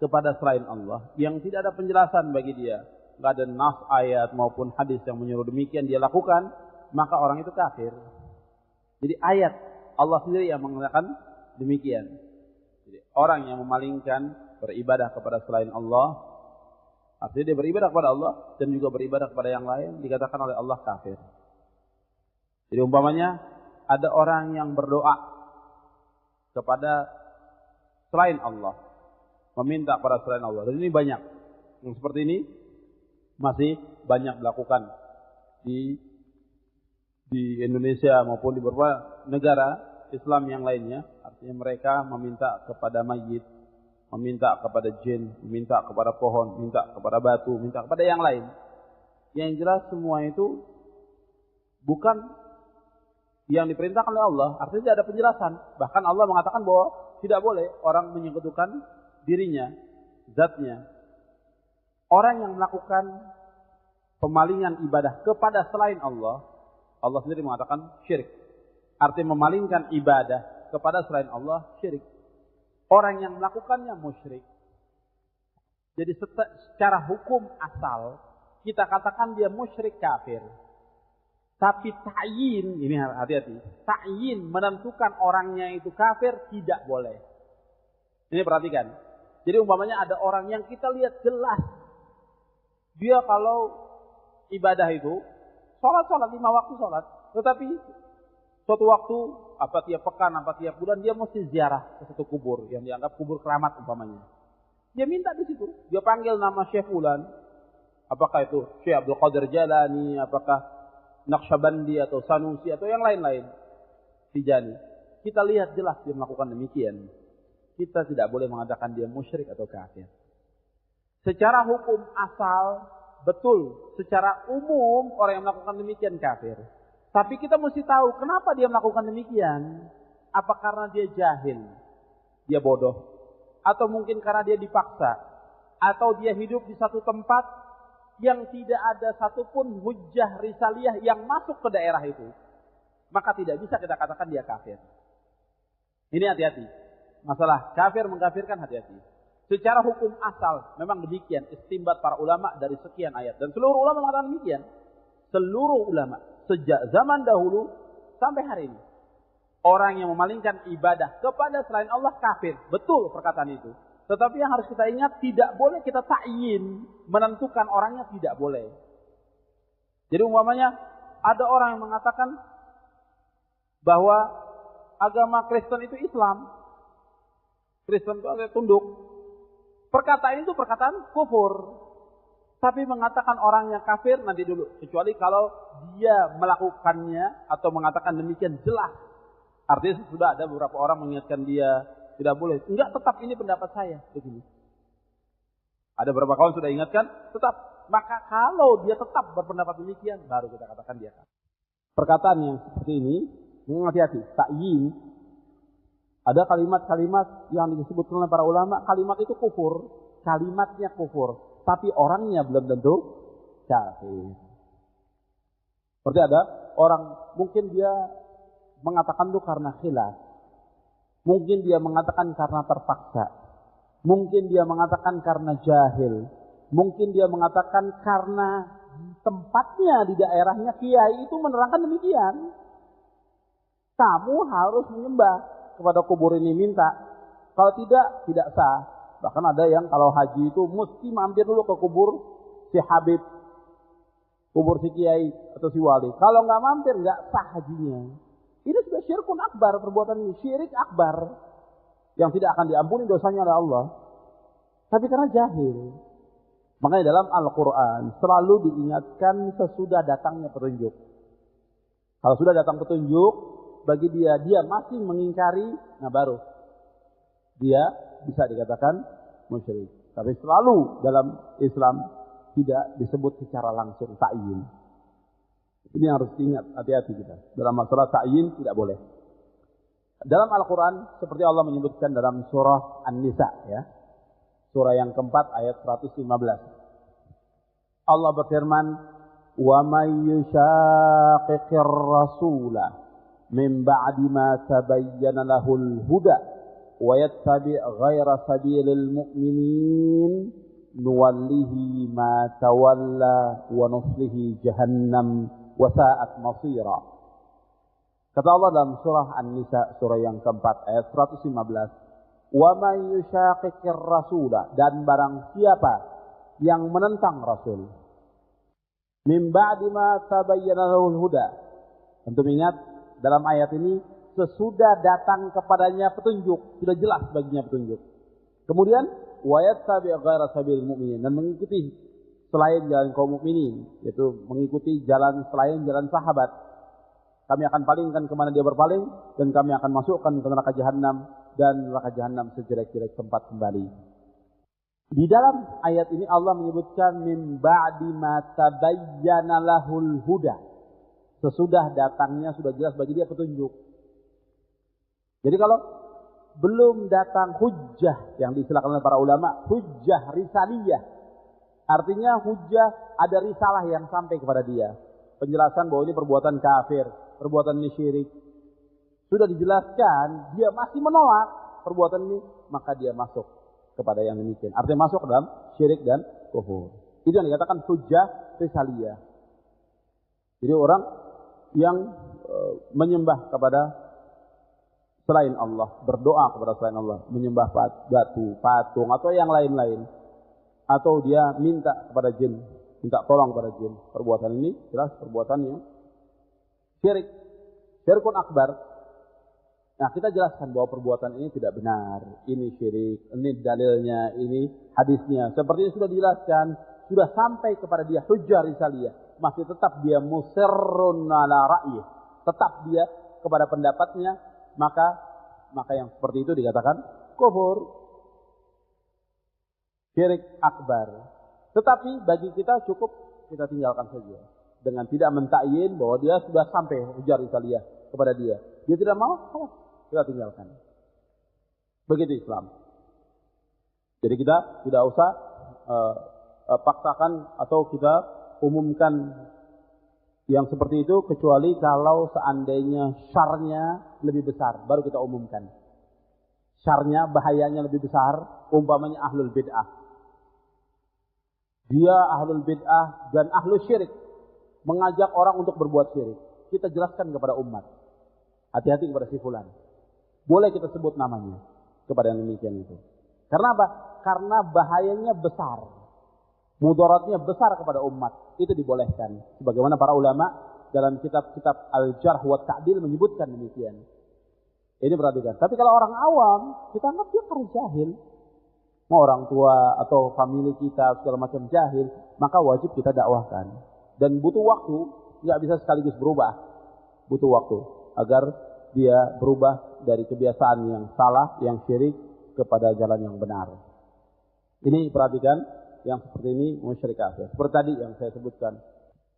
kepada selain Allah yang tidak ada penjelasan bagi dia, tidak ada nas ayat maupun hadis yang menyuruh demikian dia lakukan, maka orang itu kafir. Jadi ayat Allah sendiri yang mengatakan demikian. Jadi orang yang memalingkan beribadah kepada selain Allah, artinya dia beribadah kepada Allah dan juga beribadah kepada yang lain, dikatakan oleh Allah kafir. Jadi umpamanya ada orang yang berdoa kepada selain Allah, meminta kepada selain Allah. Dan ini banyak. Yang seperti ini masih banyak dilakukan di Indonesia maupun di beberapa negara Islam yang lainnya. Artinya mereka meminta kepada mayit, meminta kepada jin, meminta kepada pohon, minta kepada batu, minta kepada yang lain. Yang jelas semua itu bukan yang diperintahkan oleh Allah. Artinya tidak ada penjelasan. Bahkan Allah mengatakan bahwa tidak boleh orang menyekutukan dirinya, zatnya. Orang yang melakukan pemalingan ibadah kepada selain Allah, Allah sendiri mengatakan syirik. Artinya memalingkan ibadah kepada selain Allah, syirik. Orang yang melakukannya musyrik. Jadi secara hukum asal kita katakan dia musyrik kafir. Tapi ta'yin, ini hati-hati, ta'yin menentukan orangnya itu kafir tidak boleh. Ini perhatikan. Jadi umpamanya ada orang yang kita lihat jelas, dia kalau ibadah itu, sholat 5 waktu sholat, tetapi suatu waktu, apa tiap pekan, apa tiap bulan, dia mesti ziarah ke satu kubur, yang dianggap kubur keramat umpamanya. Dia minta di situ, dia panggil nama Syekh Fulan, apakah itu Syekh Abdul Qadir Jalani, apakah Naqsyabandi atau Sanusi atau yang lain-lain, Tijani. Kita lihat jelas dia melakukan demikian. Kita tidak boleh mengatakan dia musyrik atau kafir. Secara hukum asal, betul. Secara umum, orang yang melakukan demikian kafir. Tapi kita mesti tahu, kenapa dia melakukan demikian? Apa karena dia jahil? Dia bodoh? Atau mungkin karena dia dipaksa? Atau dia hidup di satu tempat yang tidak ada satupun hujjah risaliyah yang masuk ke daerah itu? Maka tidak bisa kita katakan dia kafir. Ini hati-hati. Masalah kafir mengkafirkan, hati-hati. Secara hukum asal memang demikian istimbat para ulama dari sekian ayat, dan seluruh ulama mengatakan demikian. Seluruh ulama sejak zaman dahulu sampai hari ini, orang yang memalingkan ibadah kepada selain Allah kafir. Betul perkataan itu. Tetapi yang harus kita ingat, tidak boleh kita ta'yin, menentukan orangnya, tidak boleh. Jadi umpamanya ada orang yang mengatakan bahwa agama Kristen itu Islam. Kristen itu agak tunduk. Perkataan itu perkataan kufur. Tapi mengatakan orangnya kafir, nanti dulu. Kecuali kalau dia melakukannya atau mengatakan demikian jelas. Artinya sudah ada beberapa orang mengingatkan dia, tidak boleh. Enggak, tetap ini pendapat saya. Begini. Ada beberapa kawan sudah ingatkan, tetap. Maka kalau dia tetap berpendapat demikian, baru kita katakan dia kafir. Perkataan yang seperti ini, hati-hati. Ta'yin. Ada kalimat-kalimat yang disebutkan oleh para ulama, kalimat itu kufur. Kalimatnya kufur. Tapi orangnya belum tentu kafir. Seperti ada orang, mungkin dia mengatakan itu karena khilaf. Mungkin dia mengatakan karena terpaksa. Mungkin dia mengatakan karena jahil. Mungkin dia mengatakan karena tempatnya di daerahnya kiai itu menerangkan demikian. Kamu harus menyembah kepada kubur ini, minta. Kalau tidak, tidak sah. Bahkan ada yang kalau haji itu mesti mampir dulu ke kubur si Habib, kubur si kiai atau si wali. Kalau nggak mampir, nggak sah hajinya. Ini sudah syirkun akbar, perbuatan ini syirik akbar yang tidak akan diampuni dosanya oleh Allah. Tapi karena jahil. Makanya dalam Al-Quran selalu diingatkan sesudah datangnya petunjuk. Kalau sudah datang petunjuk, bagi dia masih mengingkari, nah baru dia bisa dikatakan musyrik. Tapi selalu dalam Islam tidak disebut secara langsung ta'yin. Ini harus diingat, hati-hati kita. Dalam masalah ta'yin tidak boleh. Dalam Al-Quran seperti Allah menyebutkan dalam surah An-Nisa, ya, surah yang keempat ayat 115. Allah berfirman, "Wa may yushaqiqir rasula min ba'di ma tabayyana lahul huda wa yattabi' ghaira sabilil mu'minin nuwallihi ma tawalla wa nuslihi jahannam wa sa'at masira." Kata Allah dalam surah An-Nisa surah yang keempat ayat 115, "Wa may yushaqiqir rasula," dan barang siapa yang menentang Rasul, min ba'di ma tabayyana lahul huda. Antum ingat dalam ayat ini sesudah datang kepadanya petunjuk, sudah jelas baginya petunjuk. Kemudian wa yattabi' ghaira sabilil mu'minin, dan mengikuti selain jalan kaum mukminin, yaitu mengikuti jalan selain jalan sahabat. Kami akan palingkan kemana dia berpaling, dan kami akan masukkan ke neraka jahanam, dan neraka jahanam sejelek-jelek tempat kembali. Di dalam ayat ini Allah menyebutkan min ba'di ma tabayyana lahul huda. Sesudah datangnya sudah jelas bagi dia petunjuk. Jadi kalau belum datang hujjah yang diistilahkan oleh para ulama, hujjah risaliyah. Artinya hujjah ada risalah yang sampai kepada dia. Penjelasan bahwa ini perbuatan kafir, perbuatan ini syirik. Sudah dijelaskan, dia masih menolak perbuatan ini, maka dia masuk kepada yang demikian. Artinya masuk dalam syirik dan kufur. Itu yang dikatakan hujjah risaliyah. Jadi orang yang menyembah kepada selain Allah, berdoa kepada selain Allah, menyembah batu, patung atau yang lain-lain, atau dia minta kepada jin, minta tolong kepada jin. Perbuatan ini jelas perbuatan yang syirik, syirkun akbar. Nah, kita jelaskan bahwa perbuatan ini tidak benar. Ini syirik, ini dalilnya, ini hadisnya. Seperti ini sudah dijelaskan, sudah sampai kepada dia hujjah risaliyah. Masih tetap dia musirrun ala ra'yih. Tetap dia kepada pendapatnya, maka yang seperti itu dikatakan kufur. Syirik akbar. Tetapi bagi kita cukup kita tinggalkan saja. Dengan tidak mentakyin bahwa dia sudah sampai hujjah risaliyah kepada dia. Dia tidak mau, kita tinggalkan. Begitu Islam. Jadi kita tidak usah paksakan atau kita umumkan yang seperti itu, kecuali kalau seandainya syarnya lebih besar, baru kita umumkan. Syarnya, bahayanya lebih besar, umpamanya ahlul bid'ah. Dia ahlul bid'ah dan ahlul syirik. mengajak orang untuk berbuat syirik. Kita jelaskan kepada umat. Hati-hati kepada si fulan. Boleh kita sebut namanya kepada yang demikian itu. Karena apa? Karena bahayanya besar. Mudaratnya besar kepada umat. Itu dibolehkan. Sebagaimana para ulama dalam kitab-kitab Al-Jarh wa Ta'dil menyebutkan demikian. Ini perhatikan. Tapi kalau orang awam, kita anggap dia karena jahil. Mau orang tua atau famili kita segala macam jahil, maka wajib kita dakwahkan. Dan butuh waktu, nggak bisa sekaligus berubah. Butuh waktu agar dia berubah dari kebiasaan yang salah, yang syirik kepada jalan yang benar. Ini perhatikan, yang seperti ini musyrik kafir. Seperti tadi yang saya sebutkan,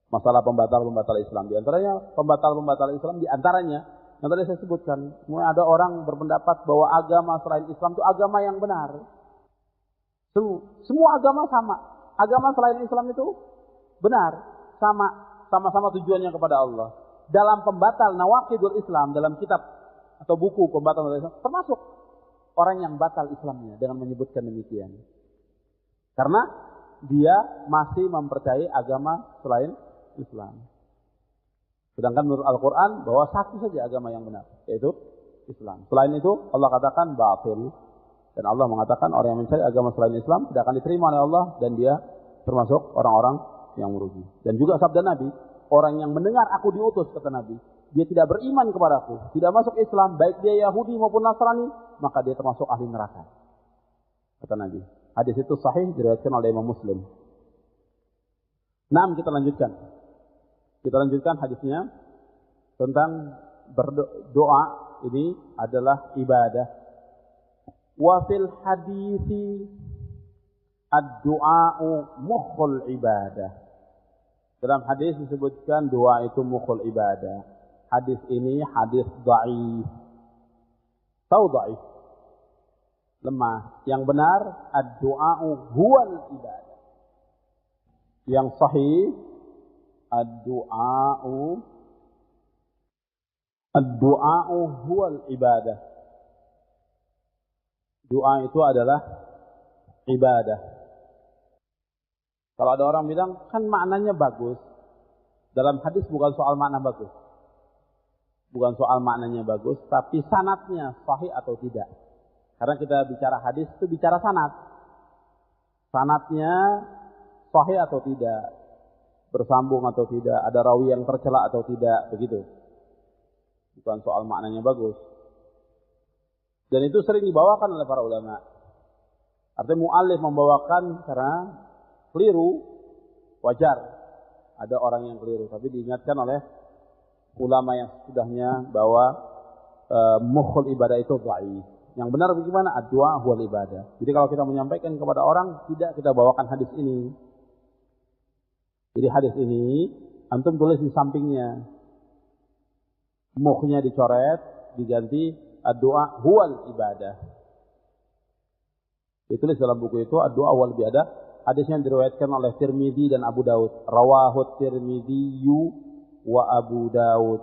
masalah pembatal-pembatal Islam. Di antaranya pembatal-pembatal Islam, di antaranya yang tadi saya sebutkan, mulai ada orang berpendapat bahwa agama selain Islam itu agama yang benar. Semua agama sama. Agama selain Islam itu benar, sama-sama tujuannya kepada Allah. Dalam pembatal Nawaqidul Islam, dalam kitab atau buku pembatal Islam, termasuk orang yang batal Islamnya dengan menyebutkan demikian. Karena dia masih mempercayai agama selain Islam. Sedangkan menurut Al-Quran bahwa satu saja agama yang benar, yaitu Islam. Selain itu Allah katakan batil. Dan Allah mengatakan orang yang mencari agama selain Islam tidak akan diterima oleh Allah dan dia termasuk orang-orang yang merugi. Dan juga sabda Nabi, orang yang mendengar aku diutus, kata Nabi, dia tidak beriman kepadaku, tidak masuk Islam, baik dia Yahudi maupun Nasrani, maka dia termasuk ahli neraka, kata Nabi. Hadis itu sahih, diriwayatkan oleh Imam Muslim. Nah, kita lanjutkan. Kita lanjutkan hadisnya tentang berdoa ini adalah ibadah. Wa fil hadithi ad-du'a'u mukhul ibadah. Dalam hadis disebutkan doa itu mukhul ibadah. Hadis ini hadis dhaif. Tahu dhaif? Lemah. Yang benar ad-du'a'u huwal ibadah. Yang sahih ad-du'a'u huwal ibadah. Doa itu adalah ibadah. Kalau ada orang bilang, kan maknanya bagus. Dalam hadis bukan soal makna bagus. Bukan soal maknanya bagus, tapi sanadnya sahih atau tidak. Karena kita bicara hadis itu bicara sanad. Sanadnya sahih atau tidak. Bersambung atau tidak. Ada rawi yang tercela atau tidak. Begitu. Bukan soal maknanya bagus. Dan itu sering dibawakan oleh para ulama. Artinya mu'allif membawakan karena keliru, wajar. Ada orang yang keliru. Tapi diingatkan oleh ulama yang sudahnya bahwa mukhul ibadah itu dhaif. Yang benar bagaimana? Ad-du'a huwal ibadah. Jadi kalau kita menyampaikan kepada orang, tidak kita bawakan hadis ini. Jadi hadis ini, antum tulis di sampingnya. Mukhnya dicoret, diganti ad-du'a huwal ibadah. Ditulis dalam buku itu ad-du'a huwal ibadah. Hadisnya diriwayatkan oleh Tirmidzi dan Abu Daud. Rawahu Tirmidzi wa Abu Daud.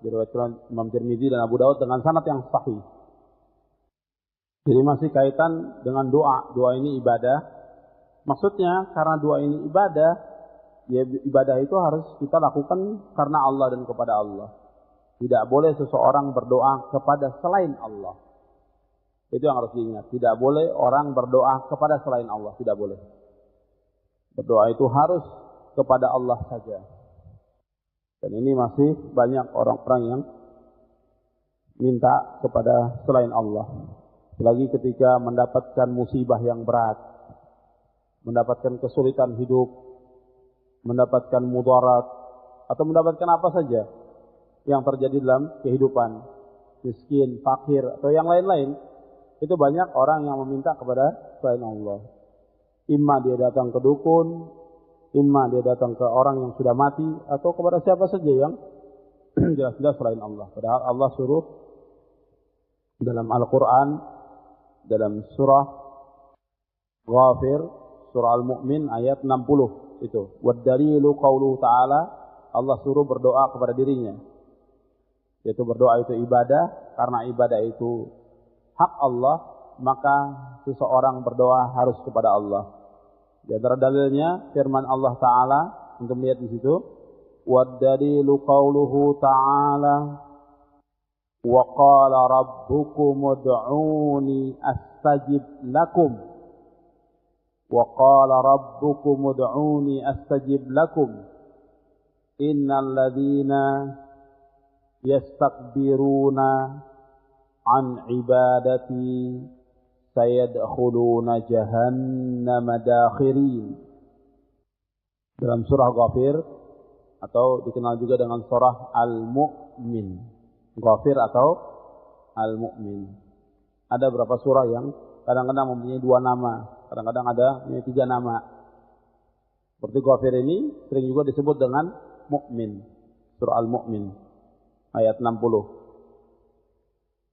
Diriwayatkan Imam Tirmidzi dan Abu Daud dengan sanad yang sahih. Jadi masih kaitan dengan doa. Doa ini ibadah. Maksudnya karena doa ini ibadah, ya ibadah itu harus kita lakukan karena Allah dan kepada Allah. Tidak boleh seseorang berdoa kepada selain Allah. Itu yang harus diingat. Tidak boleh orang berdoa kepada selain Allah. Tidak boleh. Berdoa itu harus kepada Allah saja. Dan ini masih banyak orang-orang yang minta kepada selain Allah. Selagi ketika mendapatkan musibah yang berat, mendapatkan kesulitan hidup, mendapatkan mudarat, atau mendapatkan apa saja yang terjadi dalam kehidupan, miskin, fakir, atau yang lain-lain, itu banyak orang yang meminta kepada selain Allah. Imma dia datang ke dukun, imma dia datang ke orang yang sudah mati, atau kepada siapa saja yang jelas-jelas selain Allah. Padahal Allah suruh dalam Al-Quran, dalam surah Ghafir, surah Al-Mu'min ayat 60 itu. Wad-dalilu qawluhu ta'ala, Allah suruh berdoa kepada dirinya. Yaitu berdoa itu ibadah, karena ibadah itu hak Allah, maka seseorang berdoa harus kepada Allah. Di antara dalilnya firman Allah Ta'ala, untuk melihat di situ, والدليل قوله تعالى وقال ربكم ادعوني أستجب لكم وقال ربكم ادعوني أستجب لكم إن الذين يستكبرون عن عبادتي سيدخلون جهنم داخرين. Dalam surah Ghafir atau dikenal juga dengan surah Al-Mu'min. Ghafir atau Al-Mu'min. Ada beberapa surah yang kadang-kadang mempunyai 2 nama, kadang-kadang ada mempunyai 3 nama. Seperti Ghafir ini sering juga disebut dengan Mu'min. Surah Al-Mu'min ayat 60.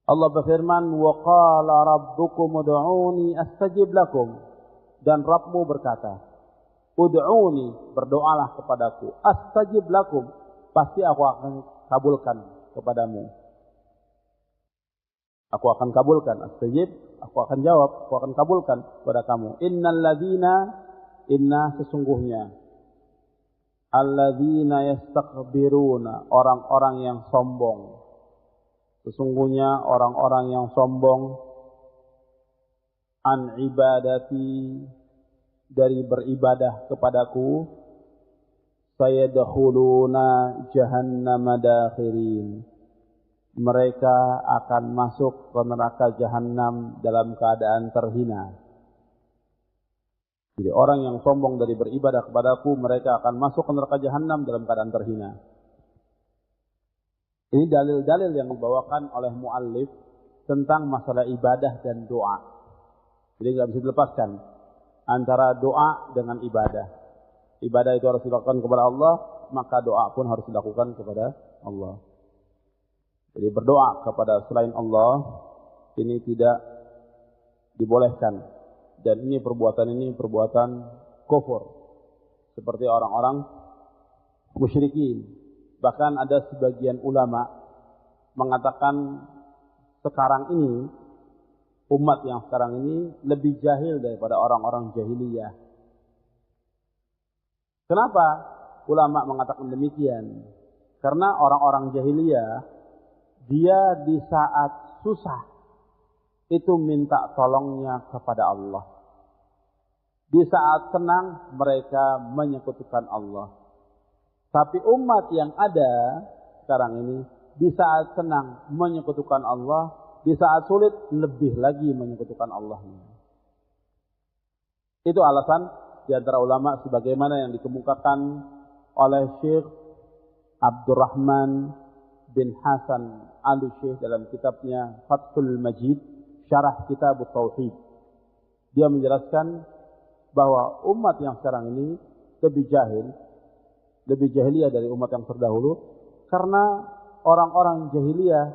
Allah berfirman, "Wa qala rabbukum ud'uni astajib lakum." Dan Rabbmu berkata, "Ud'uni, berdoalah kepadaku, astajib lakum, pasti aku akan kabulkan kepadamu." Aku akan kabulkan, astajib, aku akan jawab, aku akan kabulkan kepada kamu. Innal ladzina, inna sesungguhnya, alladzina yastakbiruna, orang-orang yang sombong. Sesungguhnya orang-orang yang sombong an ibadati, dari beribadah kepadaku, sayadkhuluna jahannama dakhirin, mereka akan masuk ke neraka jahanam dalam keadaan terhina. Jadi orang yang sombong dari beribadah kepadaku, mereka akan masuk ke neraka jahanam dalam keadaan terhina. Ini dalil-dalil yang dibawakan oleh muallif tentang masalah ibadah dan doa. Jadi tidak bisa dilepaskan antara doa dengan ibadah. Ibadah itu harus dilakukan kepada Allah, maka doa pun harus dilakukan kepada Allah. Jadi berdoa kepada selain Allah ini tidak dibolehkan. Dan ini perbuatan kufur. Seperti orang-orang musyrikin. Bahkan ada sebagian ulama mengatakan sekarang ini, umat yang sekarang ini lebih jahil daripada orang-orang jahiliyah. Kenapa ulama mengatakan demikian? Karena orang-orang jahiliyah, dia di saat susah itu minta tolongnya kepada Allah. Di saat senang mereka menyekutukan Allah. Tapi umat yang ada sekarang ini, di saat senang menyekutukan Allah, di saat sulit lebih lagi menyekutukan Allah. Itu alasan di antara ulama sebagaimana yang dikemukakan oleh Syekh Abdurrahman bin Hasan Al-Syekh dalam kitabnya Fathul Majid, Syarah Kitab Tauhid. Dia menjelaskan bahwa umat yang sekarang ini lebih jahiliyah dari umat yang terdahulu, karena orang-orang jahiliyah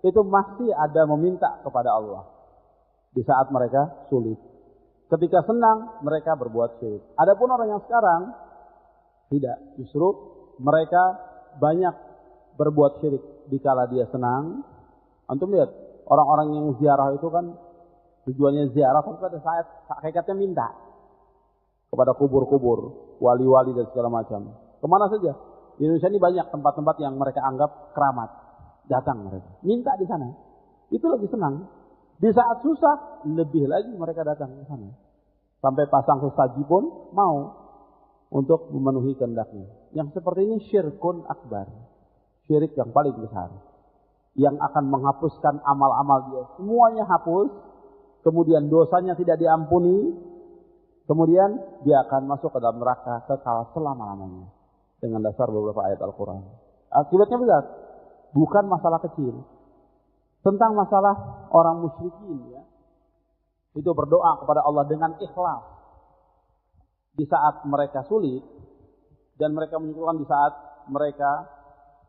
itu masih ada meminta kepada Allah di saat mereka sulit. Ketika senang mereka berbuat syirik. Adapun orang yang sekarang tidak, justru mereka banyak berbuat syirik dikala dia senang. Antum lihat orang-orang yang ziarah itu kan tujuannya ziarah, tapi pada saat hakikatnya minta kepada kubur-kubur, wali-wali dan segala macam. Kemana saja? Di Indonesia ini banyak tempat-tempat yang mereka anggap keramat. Datang mereka, minta di sana. Itu lebih senang. Di saat susah, lebih lagi mereka datang ke sana. Sampai pasang sesaji pun mau untuk memenuhi kehendaknya. Yang seperti ini syirkun akbar. Syirik yang paling besar. Yang akan menghapuskan amal-amal dia. Semuanya hapus. Kemudian dosanya tidak diampuni. Kemudian dia akan masuk ke dalam neraka kekal selama-lamanya. Dengan dasar beberapa ayat Al-Quran. Akibatnya besar. Bukan masalah kecil. Tentang masalah orang musyrikin, ya. Itu berdoa kepada Allah dengan ikhlas. Di saat mereka sulit. Dan mereka menyebutkan di saat mereka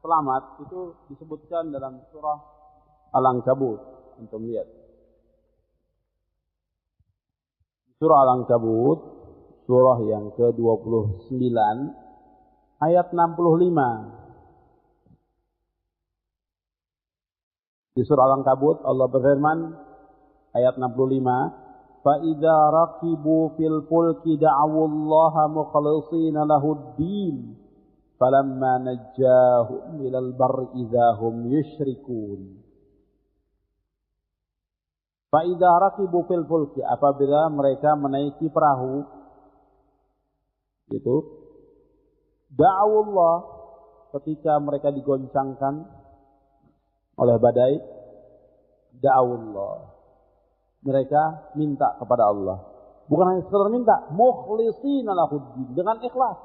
selamat. Itu disebutkan dalam surah Al-Ankabut. Untuk lihat. Surah Al-Ankabut. Surah yang ke-29. Ayat 65. Di surah Al-Ankabut Allah berfirman ayat 65, "Fa idza raqibu fil fulki da'awu Allah mukhlishina lahud din falamma najjahum ilal barri idzahum yusyrikun. Fa idza raqibu fil fulki, apabila mereka menaiki perahu itu da'awullah, ketika mereka digoncangkan oleh badai, da'awullah, mereka minta kepada Allah. Bukan hanya sekedar minta, mukhlishina lahuddin, dengan ikhlas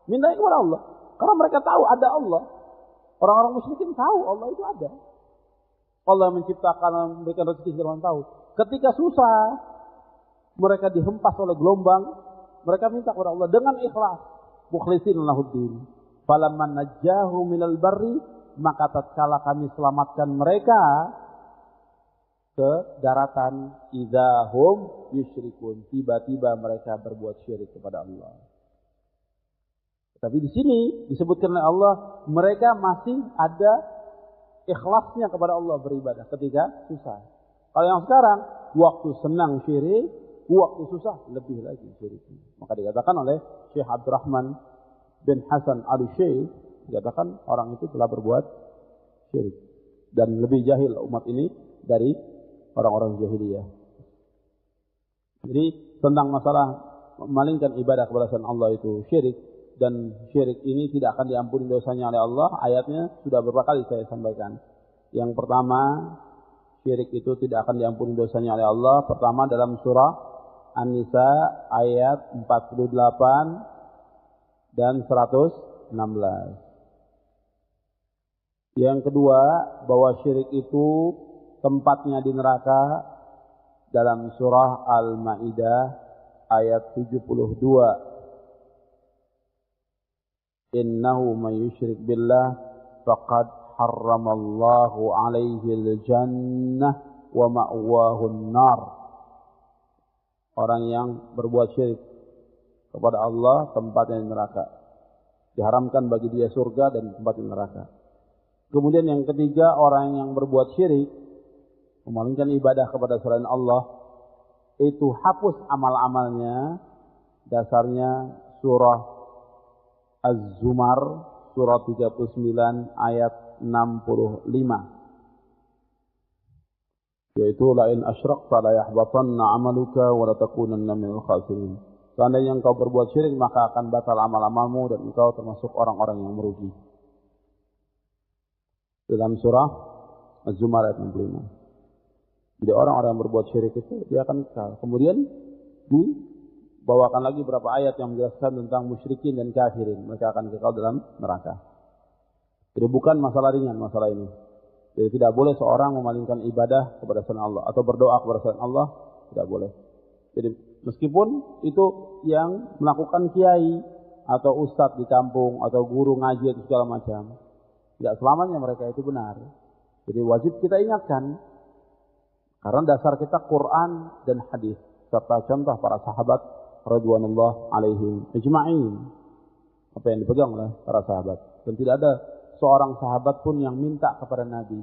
minta kepada Allah, karena mereka tahu ada Allah. Orang-orang musyrikin tahu Allah itu ada. Allah menciptakan, memberikan rezeki, segala tahu. Ketika susah, mereka dihempas oleh gelombang, mereka minta kepada Allah dengan ikhlas, mukhlishina lahuddin. Falamman najjahu minal barri, maka tatkala kami selamatkan mereka ke daratan, idzahum yusyrikun, tiba-tiba mereka berbuat syirik kepada Allah. Tapi di sini disebutkan oleh Allah, mereka masih ada ikhlasnya kepada Allah beribadah ketika susah. Kalau yang sekarang, waktu senang syirik, waktu susah lebih lagi syirik. Maka dikatakan oleh Syekh Abdurrahman bin Hasan al-Syekh, dikatakan orang itu telah berbuat syirik dan lebih jahil umat ini dari orang-orang jahiliyah. Jadi tentang masalah memalingkan ibadah kepada selain Allah itu syirik, dan syirik ini tidak akan diampuni dosanya oleh Allah. Ayatnya sudah beberapa kali saya sampaikan. Yang pertama, syirik itu tidak akan diampuni dosanya oleh Allah. Pertama dalam surah An-Nisa ayat 48 dan 116. Yang kedua, bahwa syirik itu tempatnya di neraka dalam surah Al-Maidah ayat 72. Innahu may yusyrik billah faqad harramallahu alaihi al-jannah wa ma'wahu an-nar. Orang yang berbuat syirik kepada Allah, tempatnya di neraka. Diharamkan bagi dia surga dan tempat di neraka. Kemudian yang ketiga, orang yang berbuat syirik, memalingkan ibadah kepada selain Allah, itu hapus amal-amalnya. Dasarnya surah Az-Zumar surah 39 ayat 65, yaitu la in asyrakta la yahbatanna 'amaluka wa la takunanna minal khasirin. Seandainya engkau berbuat syirik, maka akan batal amal-amalmu dan engkau termasuk orang-orang yang merugi. Dalam surah Az-Zumar ayat 65. Jadi orang-orang yang berbuat syirik itu dia akan kekal. Kemudian bawakan lagi beberapa ayat yang menjelaskan tentang musyrikin dan kafirin. Mereka akan kekal dalam neraka. Jadi bukan masalah ringan masalah ini. Jadi tidak boleh seorang memalingkan ibadah kepada selain Allah atau berdoa kepada selain Allah, tidak boleh. Jadi meskipun itu yang melakukan kiai atau ustadz di kampung atau guru ngaji atau segala macam, tidak selamanya mereka itu benar. Jadi wajib kita ingatkan, karena dasar kita Quran dan hadis serta contoh para sahabat radhiyallahu alaihim ajma'in, apa yang dipegang oleh para sahabat. Dan tidak ada seorang sahabat pun yang minta kepada Nabi.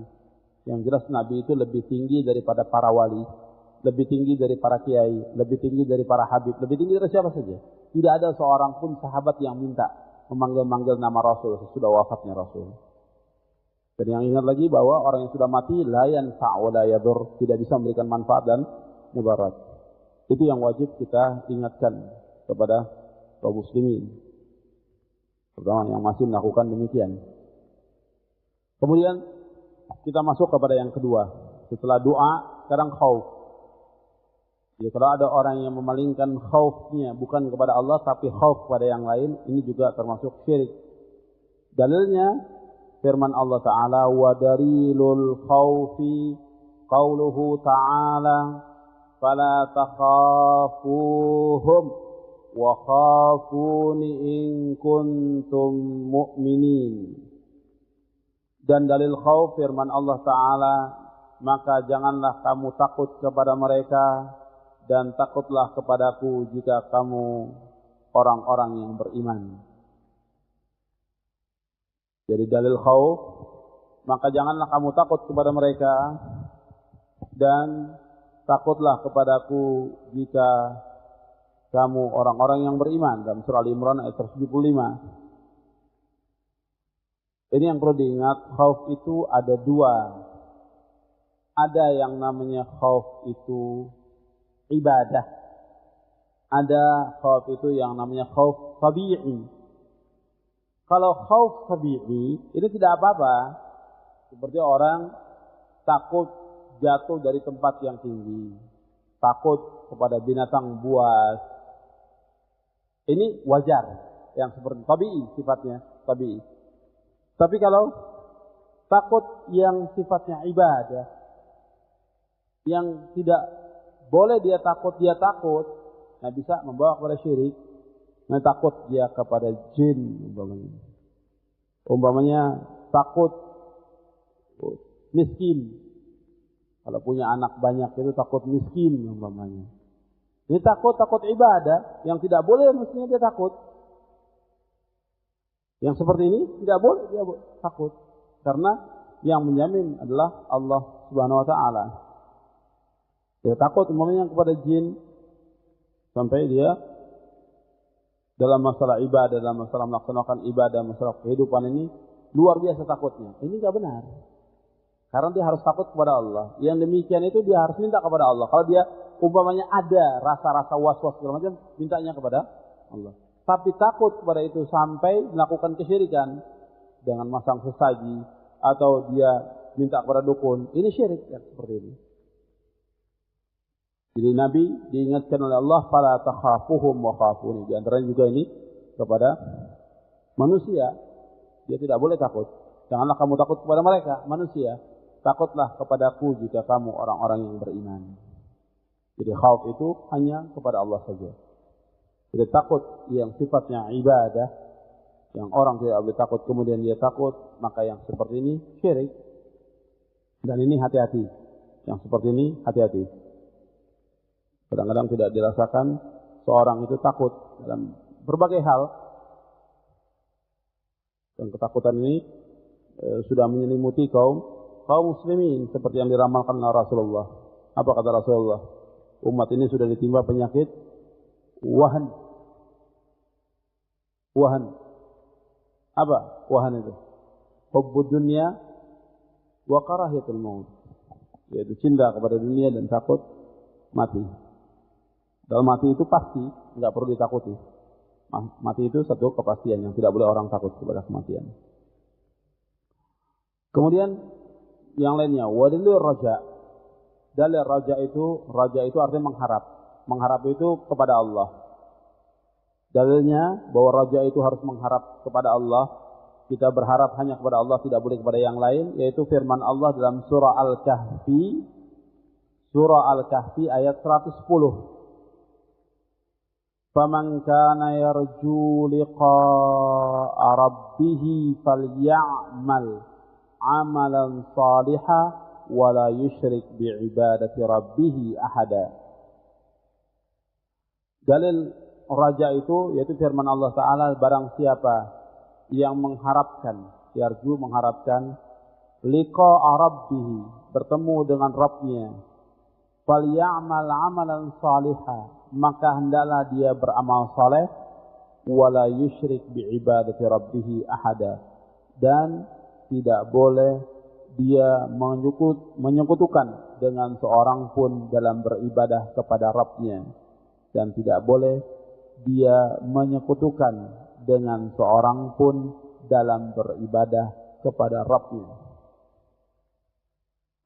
Yang jelas Nabi itu lebih tinggi daripada para wali, lebih tinggi dari para kiai, lebih tinggi dari para habib, lebih tinggi dari siapa saja. Tidak ada seorang pun sahabat yang minta memanggil-manggil nama Rasul sesudah wafatnya Rasul. Dan yang ingat lagi bahwa orang yang sudah mati la yanfa' wa la yadur, tidak bisa memberikan manfaat dan mudarat. Itu yang wajib kita ingatkan kepada kaum muslimin, terutama yang masih melakukan demikian. Kemudian kita masuk kepada yang kedua. Setelah doa, sekarang khauf. Jadi kalau ada orang yang memalingkan khaufnya bukan kepada Allah tapi khauf kepada yang lain, ini juga termasuk syirik. Dalilnya firman Allah Ta'ala, wa darilul khaufi qauluhu ta'ala fala takhafuhum wa khafuni in kuntum mu'minin. Dan dalil khauf firman Allah Ta'ala, maka janganlah kamu takut kepada mereka dan takutlah kepadaku jika kamu orang-orang yang beriman. Jadi dalil khauf, maka janganlah kamu takut kepada mereka dan takutlah kepadaku jika kamu orang-orang yang beriman. Dalam surah Al-Imran ayat 75. Ini yang perlu diingat, khauf itu ada dua. Ada yang namanya khauf itu ibadah. Ada khauf itu yang namanya khauf tabi'i. Kalau khauf tabi'i ini tidak apa-apa. Seperti orang takut jatuh dari tempat yang tinggi, takut kepada binatang buas. Ini wajar, yang seperti tabi'i, sifatnya tabi'i. Tapi kalau takut yang sifatnya ibadah, yang tidak boleh dia takut, nah bisa membawa kepada syirik. Nah, takut dia kepada jin, umpamanya takut miskin. Kalau punya anak banyak itu takut miskin umpamanya. Ini takut ibadah yang tidak boleh mestinya dia takut. Yang seperti ini tidak boleh dia takut, karena yang menjamin adalah Allah Subhanahu wa taala. Dia takut umpamanya kepada jin sampai dia dalam masalah ibadah, dalam masalah melaksanakan ibadah, masalah kehidupan ini luar biasa takutnya. Ini tidak benar. Karena dia harus takut kepada Allah. Yang demikian itu dia harus minta kepada Allah. Kalau dia umpamanya ada rasa-rasa was-was segala macam, mintanya kepada Allah. Tapi takut kepada itu sampai melakukan kesyirikan dengan masang sesaji atau dia minta kepada dukun, ini syirik ya, seperti ini. Jadi Nabi diingatkan oleh Allah, fala takhafuhum wa khafuni. Di antaranya juga ini kepada manusia, dia tidak boleh takut. Janganlah kamu takut kepada mereka, manusia. Takutlah kepadaku jika kamu orang-orang yang beriman. Jadi khauf itu hanya kepada Allah saja. Jadi takut yang sifatnya ibadah, yang orang tidak boleh takut kemudian dia takut, maka yang seperti ini syirik. Dan ini hati-hati. Yang seperti ini hati-hati. Kadang-kadang tidak dirasakan seorang itu takut dalam berbagai hal. Dan ketakutan ini sudah menyelimuti kaum muslimin seperti yang diramalkan oleh Rasulullah. Apa kata Rasulullah? Umat ini sudah ditimpa penyakit wahan. Apa wahan itu? Hubbud dunya wa karahiyatul maut. Yaitu cinta kepada dunia dan takut mati. Dalam mati itu pasti, tidak perlu ditakuti. Mati itu satu kepastian yang tidak boleh orang takut kepada kematian. Kemudian yang lainnya, wadilul raja. Dalil raja itu artinya mengharap. Mengharap itu kepada Allah. Dalilnya bahwa raja itu harus mengharap kepada Allah. Kita berharap hanya kepada Allah, tidak boleh kepada yang lain, yaitu firman Allah dalam surah Al-Kahfi ayat 110. فَمَنْ كَانَ يَرْجُو لِقَاءَ رَبِّهِ فَلْيَعْمَلْ عَمَلًا صَالِحًا وَلَا يُشْرِكْ بِعِبَادَةِ رَبِّهِ أَحَدًا. Dalil raja itu yaitu firman Allah Ta'ala, barang siapa yang mengharapkan, yarju mengharapkan, liqa'a rabbihi, bertemu dengan Rabbnya, فَلْيَعْمَلْ عَمَلًا صَالِحًا, maka hendaklah dia beramal saleh, wala yusyrik biibadati rabbih ahada, dan tidak boleh dia menyekutukan dengan seorang pun dalam beribadah kepada Rabbnya, dan tidak boleh dia menyekutukan dengan seorang pun dalam beribadah kepada Rabbnya.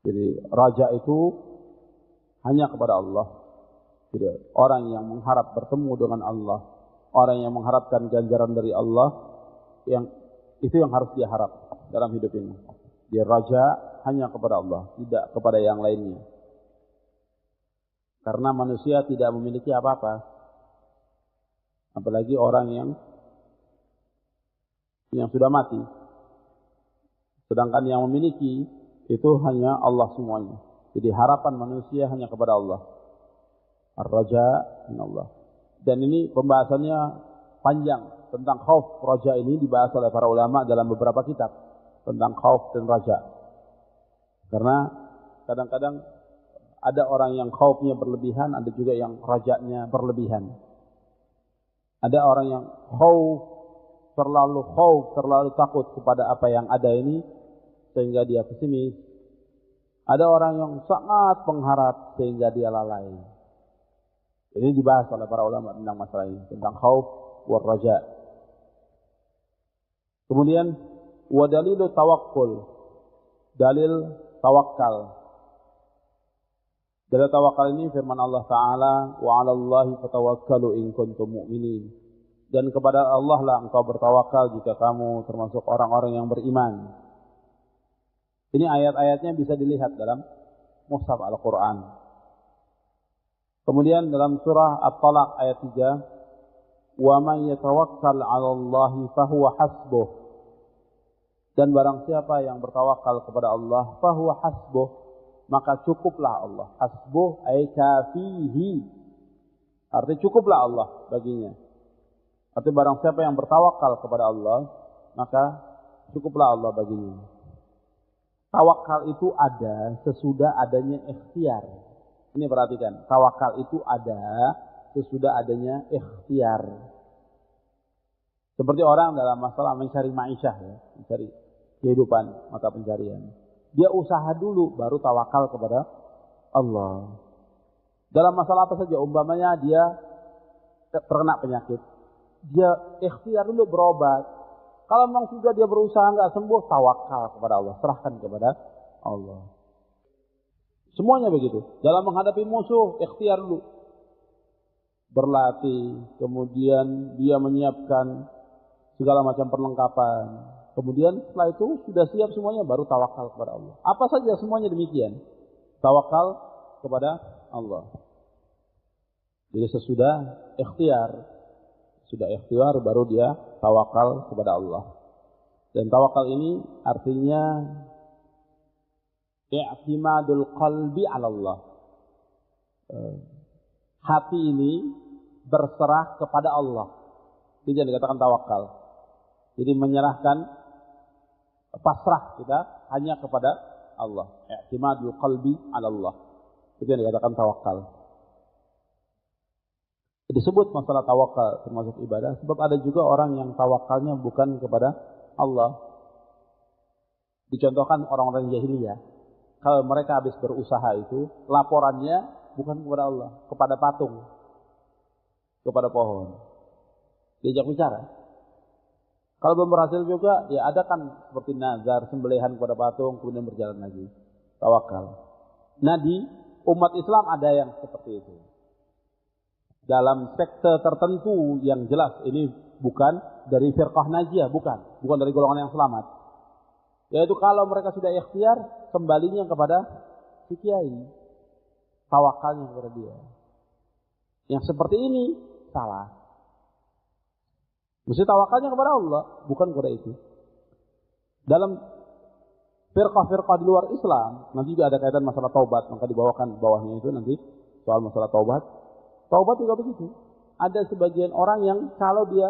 Jadi raja itu hanya kepada Allah. Jadi orang yang mengharap bertemu dengan Allah, orang yang mengharapkan ganjaran dari Allah, yang itu yang harus dia harap dalam hidup ini. Dia raja hanya kepada Allah, tidak kepada yang lainnya. Karena manusia tidak memiliki apa-apa. Apalagi orang yang sudah mati. Sedangkan yang memiliki itu hanya Allah semuanya. Jadi harapan manusia hanya kepada Allah. Ar-raja min Allah. Dan ini pembahasannya panjang tentang khauf raja, ini dibahas oleh para ulama dalam beberapa kitab tentang khauf dan raja. Karena kadang-kadang ada orang yang khaufnya berlebihan, ada juga yang rajanya berlebihan. Ada orang yang khauf terlalu khauf, terlalu takut kepada apa yang ada ini sehingga dia pesimis. Ada orang yang sangat pengharap sehingga dia lalai. Ini dibahas oleh para ulama tentang masalah ini, tentang khauf war raja. Kemudian wa dalilu tawakkul, dalil tawakal. Dalil tawakal ini firman Allah Ta'ala, wa 'alallahi fatawakkalu in kuntum mu'minin. Dan kepada Allah lah engkau bertawakal jika kamu termasuk orang-orang yang beriman. Ini ayat-ayatnya bisa dilihat dalam mushaf Al-Quran. Kemudian dalam surah At-Talaq ayat 3, wa man yatawakkal 'alallahi fahuwa hasbuh. Dan barang siapa yang bertawakal kepada Allah, fahuwa hasbuh, maka cukuplah Allah. Hasbuh ay kafihi, artinya cukuplah Allah baginya. Artinya barang siapa yang bertawakal kepada Allah, maka cukuplah Allah baginya. Tawakal itu ada sesudah adanya ikhtiar. Ini perhatikan, tawakal itu ada sesudah adanya ikhtiar. Seperti orang dalam masalah mencari ma'isyah, ya, mencari kehidupan, mata pencarian. Dia usaha dulu baru tawakal kepada Allah. Dalam masalah apa saja, umpamanya dia terkena penyakit, dia ikhtiar dulu berobat. Kalau memang sudah dia berusaha nggak sembuh, tawakal kepada Allah, serahkan kepada Allah. Semuanya begitu. Dalam menghadapi musuh, ikhtiar dulu, berlatih, kemudian dia menyiapkan segala macam perlengkapan. Kemudian setelah itu sudah siap semuanya, baru tawakal kepada Allah. Apa saja semuanya demikian. Tawakal kepada Allah. Jadi sesudah ikhtiar, baru dia tawakal kepada Allah. Dan tawakal ini artinya i'timadul qalbi 'ala Allah. Hati ini berserah kepada Allah. Itu yang dikatakan tawakal. Jadi menyerahkan, pasrah kita hanya kepada Allah. I'timadul qalbi 'ala Allah. Itu yang dikatakan tawakal. Disebut masalah tawakal termasuk ibadah, sebab ada juga orang yang tawakalnya bukan kepada Allah. Dicontohkan orang-orang jahiliyah. Kalau mereka habis berusaha itu, laporannya bukan kepada Allah, kepada patung, kepada pohon. Diajak bicara. Kalau belum berhasil juga, ya ada kan seperti nazar, sembelihan kepada patung, kemudian berjalan lagi. Tawakal. Nah di umat Islam ada yang seperti itu. Dalam sekte tertentu yang jelas, ini bukan dari firqah najiyah, bukan dari golongan yang selamat. Yaitu kalau mereka sudah ikhtiar, kembalinya kepada si kiai, tawakalnya kepada dia. Yang seperti ini salah. Mesti tawakalnya kepada Allah, bukan kepada itu. Dalam firqah-firqah di luar Islam, nanti juga ada kaitan masalah taubat, maka dibawakan bawahnya itu nanti soal masalah taubat. Taubat juga begitu. Ada sebagian orang yang kalau dia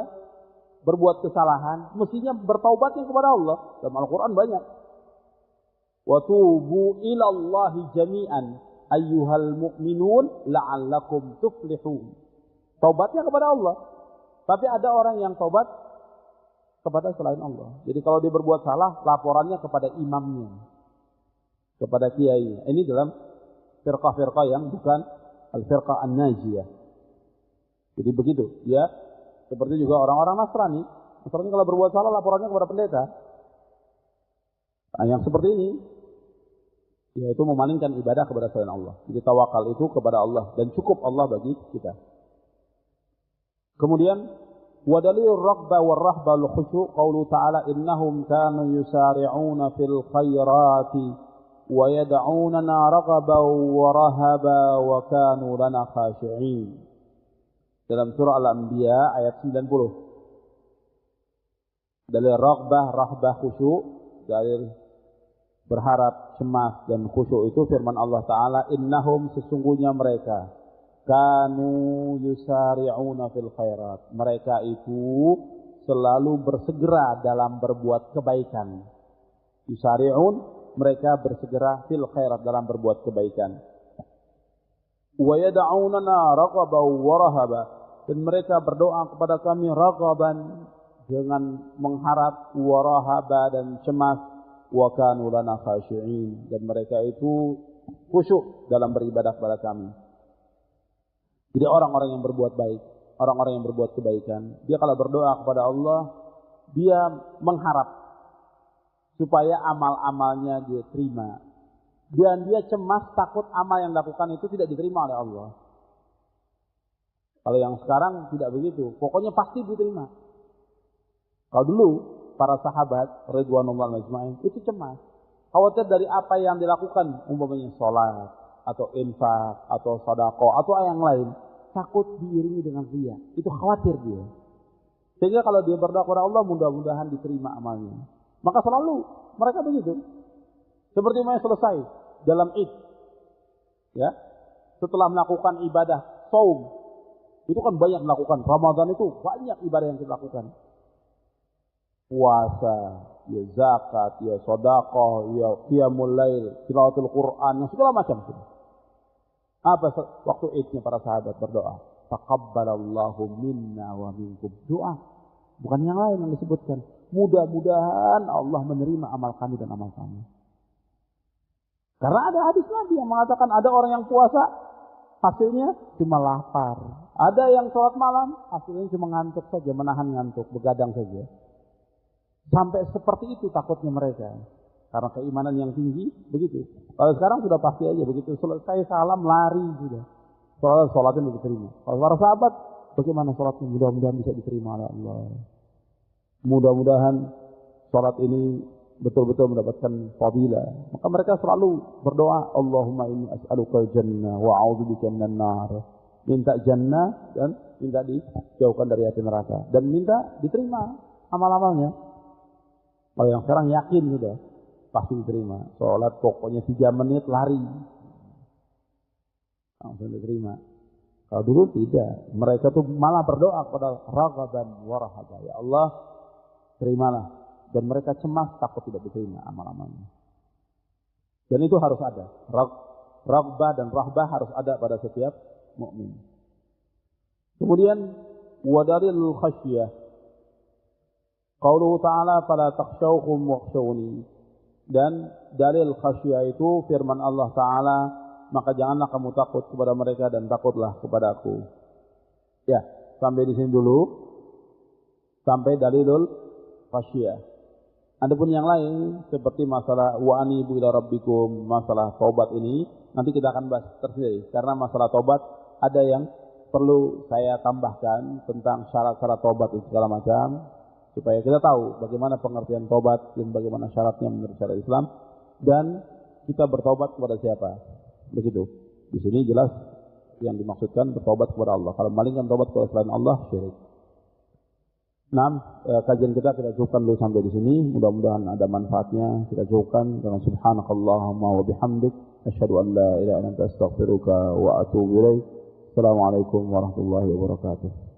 berbuat kesalahan, mestinya bertaubatnya kepada Allah. Dalam Al-Quran banyak. Wa tubu ilallahi jami'an ayyuhal mu'minun la'allakum tuflihun. Taubatnya kepada Allah. Tapi ada orang yang taubat kepada selain Allah. Jadi kalau dia berbuat salah, laporannya kepada imamnya, kepada kiainya. Ini dalam firqah-firqah yang bukan al-firqah an-najiyah. Jadi begitu. Dia seperti juga orang-orang Nasrani. Nasrani kalau berbuat salah, laporannya kepada pendeta. Nah, yang seperti ini, yaitu memalingkan ibadah kepada selain Allah. Jadi tawakal itu kepada Allah dan cukup Allah bagi kita. Kemudian wa dalilur raghbah war rahbah al khusyu' qaulu ta'ala innahum kanu yusari'una fil khairati wa yad'unana raghaban wa rahaba wa kanu lana khashi'in. Dalam surah Al-Anbiya ayat 90. Dalil raghbah, rahbah, khusyuk, dalil berharap, cemas dan khusyuk itu firman Allah Ta'ala, innahum sesungguhnya mereka kanu yusari'una fil khairat. Mereka itu selalu bersegera dalam berbuat kebaikan. Yusari'un, mereka bersegera fil khairat dalam berbuat kebaikan. Wa yad'unana raghaban wa rahaba, dan mereka berdoa kepada kami raghaban, dengan mengharap, warahaba dan cemas, wa kanu lana khashi'in, dan mereka itu khusyuk dalam beribadah kepada kami. Jadi orang-orang yang berbuat baik, orang-orang yang berbuat kebaikan, dia kalau berdoa kepada Allah, dia mengharap supaya amal-amalnya dia terima. Dan dia cemas takut amal yang dilakukan itu tidak diterima oleh Allah. Kalau yang sekarang tidak begitu, pokoknya pasti diterima. Kalau dulu para sahabat Ridwanullah ajma'in itu cemas, khawatir dari apa yang dilakukan, umpamanya sholat atau infak atau sedekah atau yang lain, takut diiringi dengan riya. Itu khawatir dia. Sehingga kalau dia berdoa kepada Allah, mudah-mudahan diterima amalnya. Maka selalu mereka begitu. Seperti yang selesai dalam Id, ya, setelah melakukan ibadah saum, itu kan banyak melakukan. Ramadan itu banyak ibadah yang kita lakukan. Puasa, ya zakat, ya sedekah, ya qiyamul lail, tilawatul Quran, segala macam. Apa waktu Idnya para sahabat berdoa? Taqabbalallahu minna wa minkum. Doa. Bukan yang lain yang disebutkan. Mudah-mudahan Allah menerima amal kami dan amal kami. Karena ada hadis Nabi yang mengatakan ada orang yang puasa, hasilnya cuma lapar. Ada yang sholat malam, hasilnya cuma ngantuk saja, menahan ngantuk, begadang saja. Sampai seperti itu takutnya mereka. Karena keimanan yang tinggi, begitu. Kalau sekarang sudah pasti aja, begitu selesai salam, lari sudah. Sholatnya diterima. Kalau para sahabat, bagaimana sholatnya? Mudah-mudahan bisa diterima oleh Allah. Mudah-mudahan sholat ini betul-betul mendapatkan fadilah. Maka mereka selalu berdoa, Allahumma inni as'alukal jannah wa a'udzubika minan nar. Minta jannah dan minta dijauhkan dari api neraka. Dan minta diterima amal-amalnya. Kalau yang sekarang yakin sudah, pasti diterima. Sholat pokoknya 3 menit lari. Langsung diterima. Kalau dulu tidak. Mereka tuh malah berdoa kepada raghaban wa rahaba. Ya Allah, terimalah. Dan mereka cemas takut tidak diterima amal-amalnya. Dan itu harus ada. Raghbah dan rahbah harus ada pada setiap mukmin. Kemudian wadaril khasyah. Qauluhu ta'ala fala takhshawhum wakhshawni. Dan dalil khasyah itu firman Allah Ta'ala, maka janganlah kamu takut kepada mereka dan takutlah kepada aku. Ya, sampai di sini dulu. Sampai dalilul khasyah. Adapun yang lain seperti masalah wa anibu ila rabbikum, masalah taubat ini nanti kita akan bahas tersendiri. Karena masalah taubat ada yang perlu saya tambahkan tentang syarat-syarat taubat dan segala macam. Supaya kita tahu bagaimana pengertian taubat dan bagaimana syaratnya menurut syariat Islam, dan kita bertaubat kepada siapa. Begitu. Di sini jelas yang dimaksudkan bertaubat kepada Allah. Kalau malingkan taubat kepada selain Allah, syirik. Kajian kita cukupkan dulu sampai di sini. Mudah-mudahan ada manfaatnya. Kita cukupkan dengan subhanakallahumma wa bihamdik asyhadu an la ilaha illa anta astaghfiruka wa atubu ilaik. Assalamualaikum warahmatullahi wabarakatuh.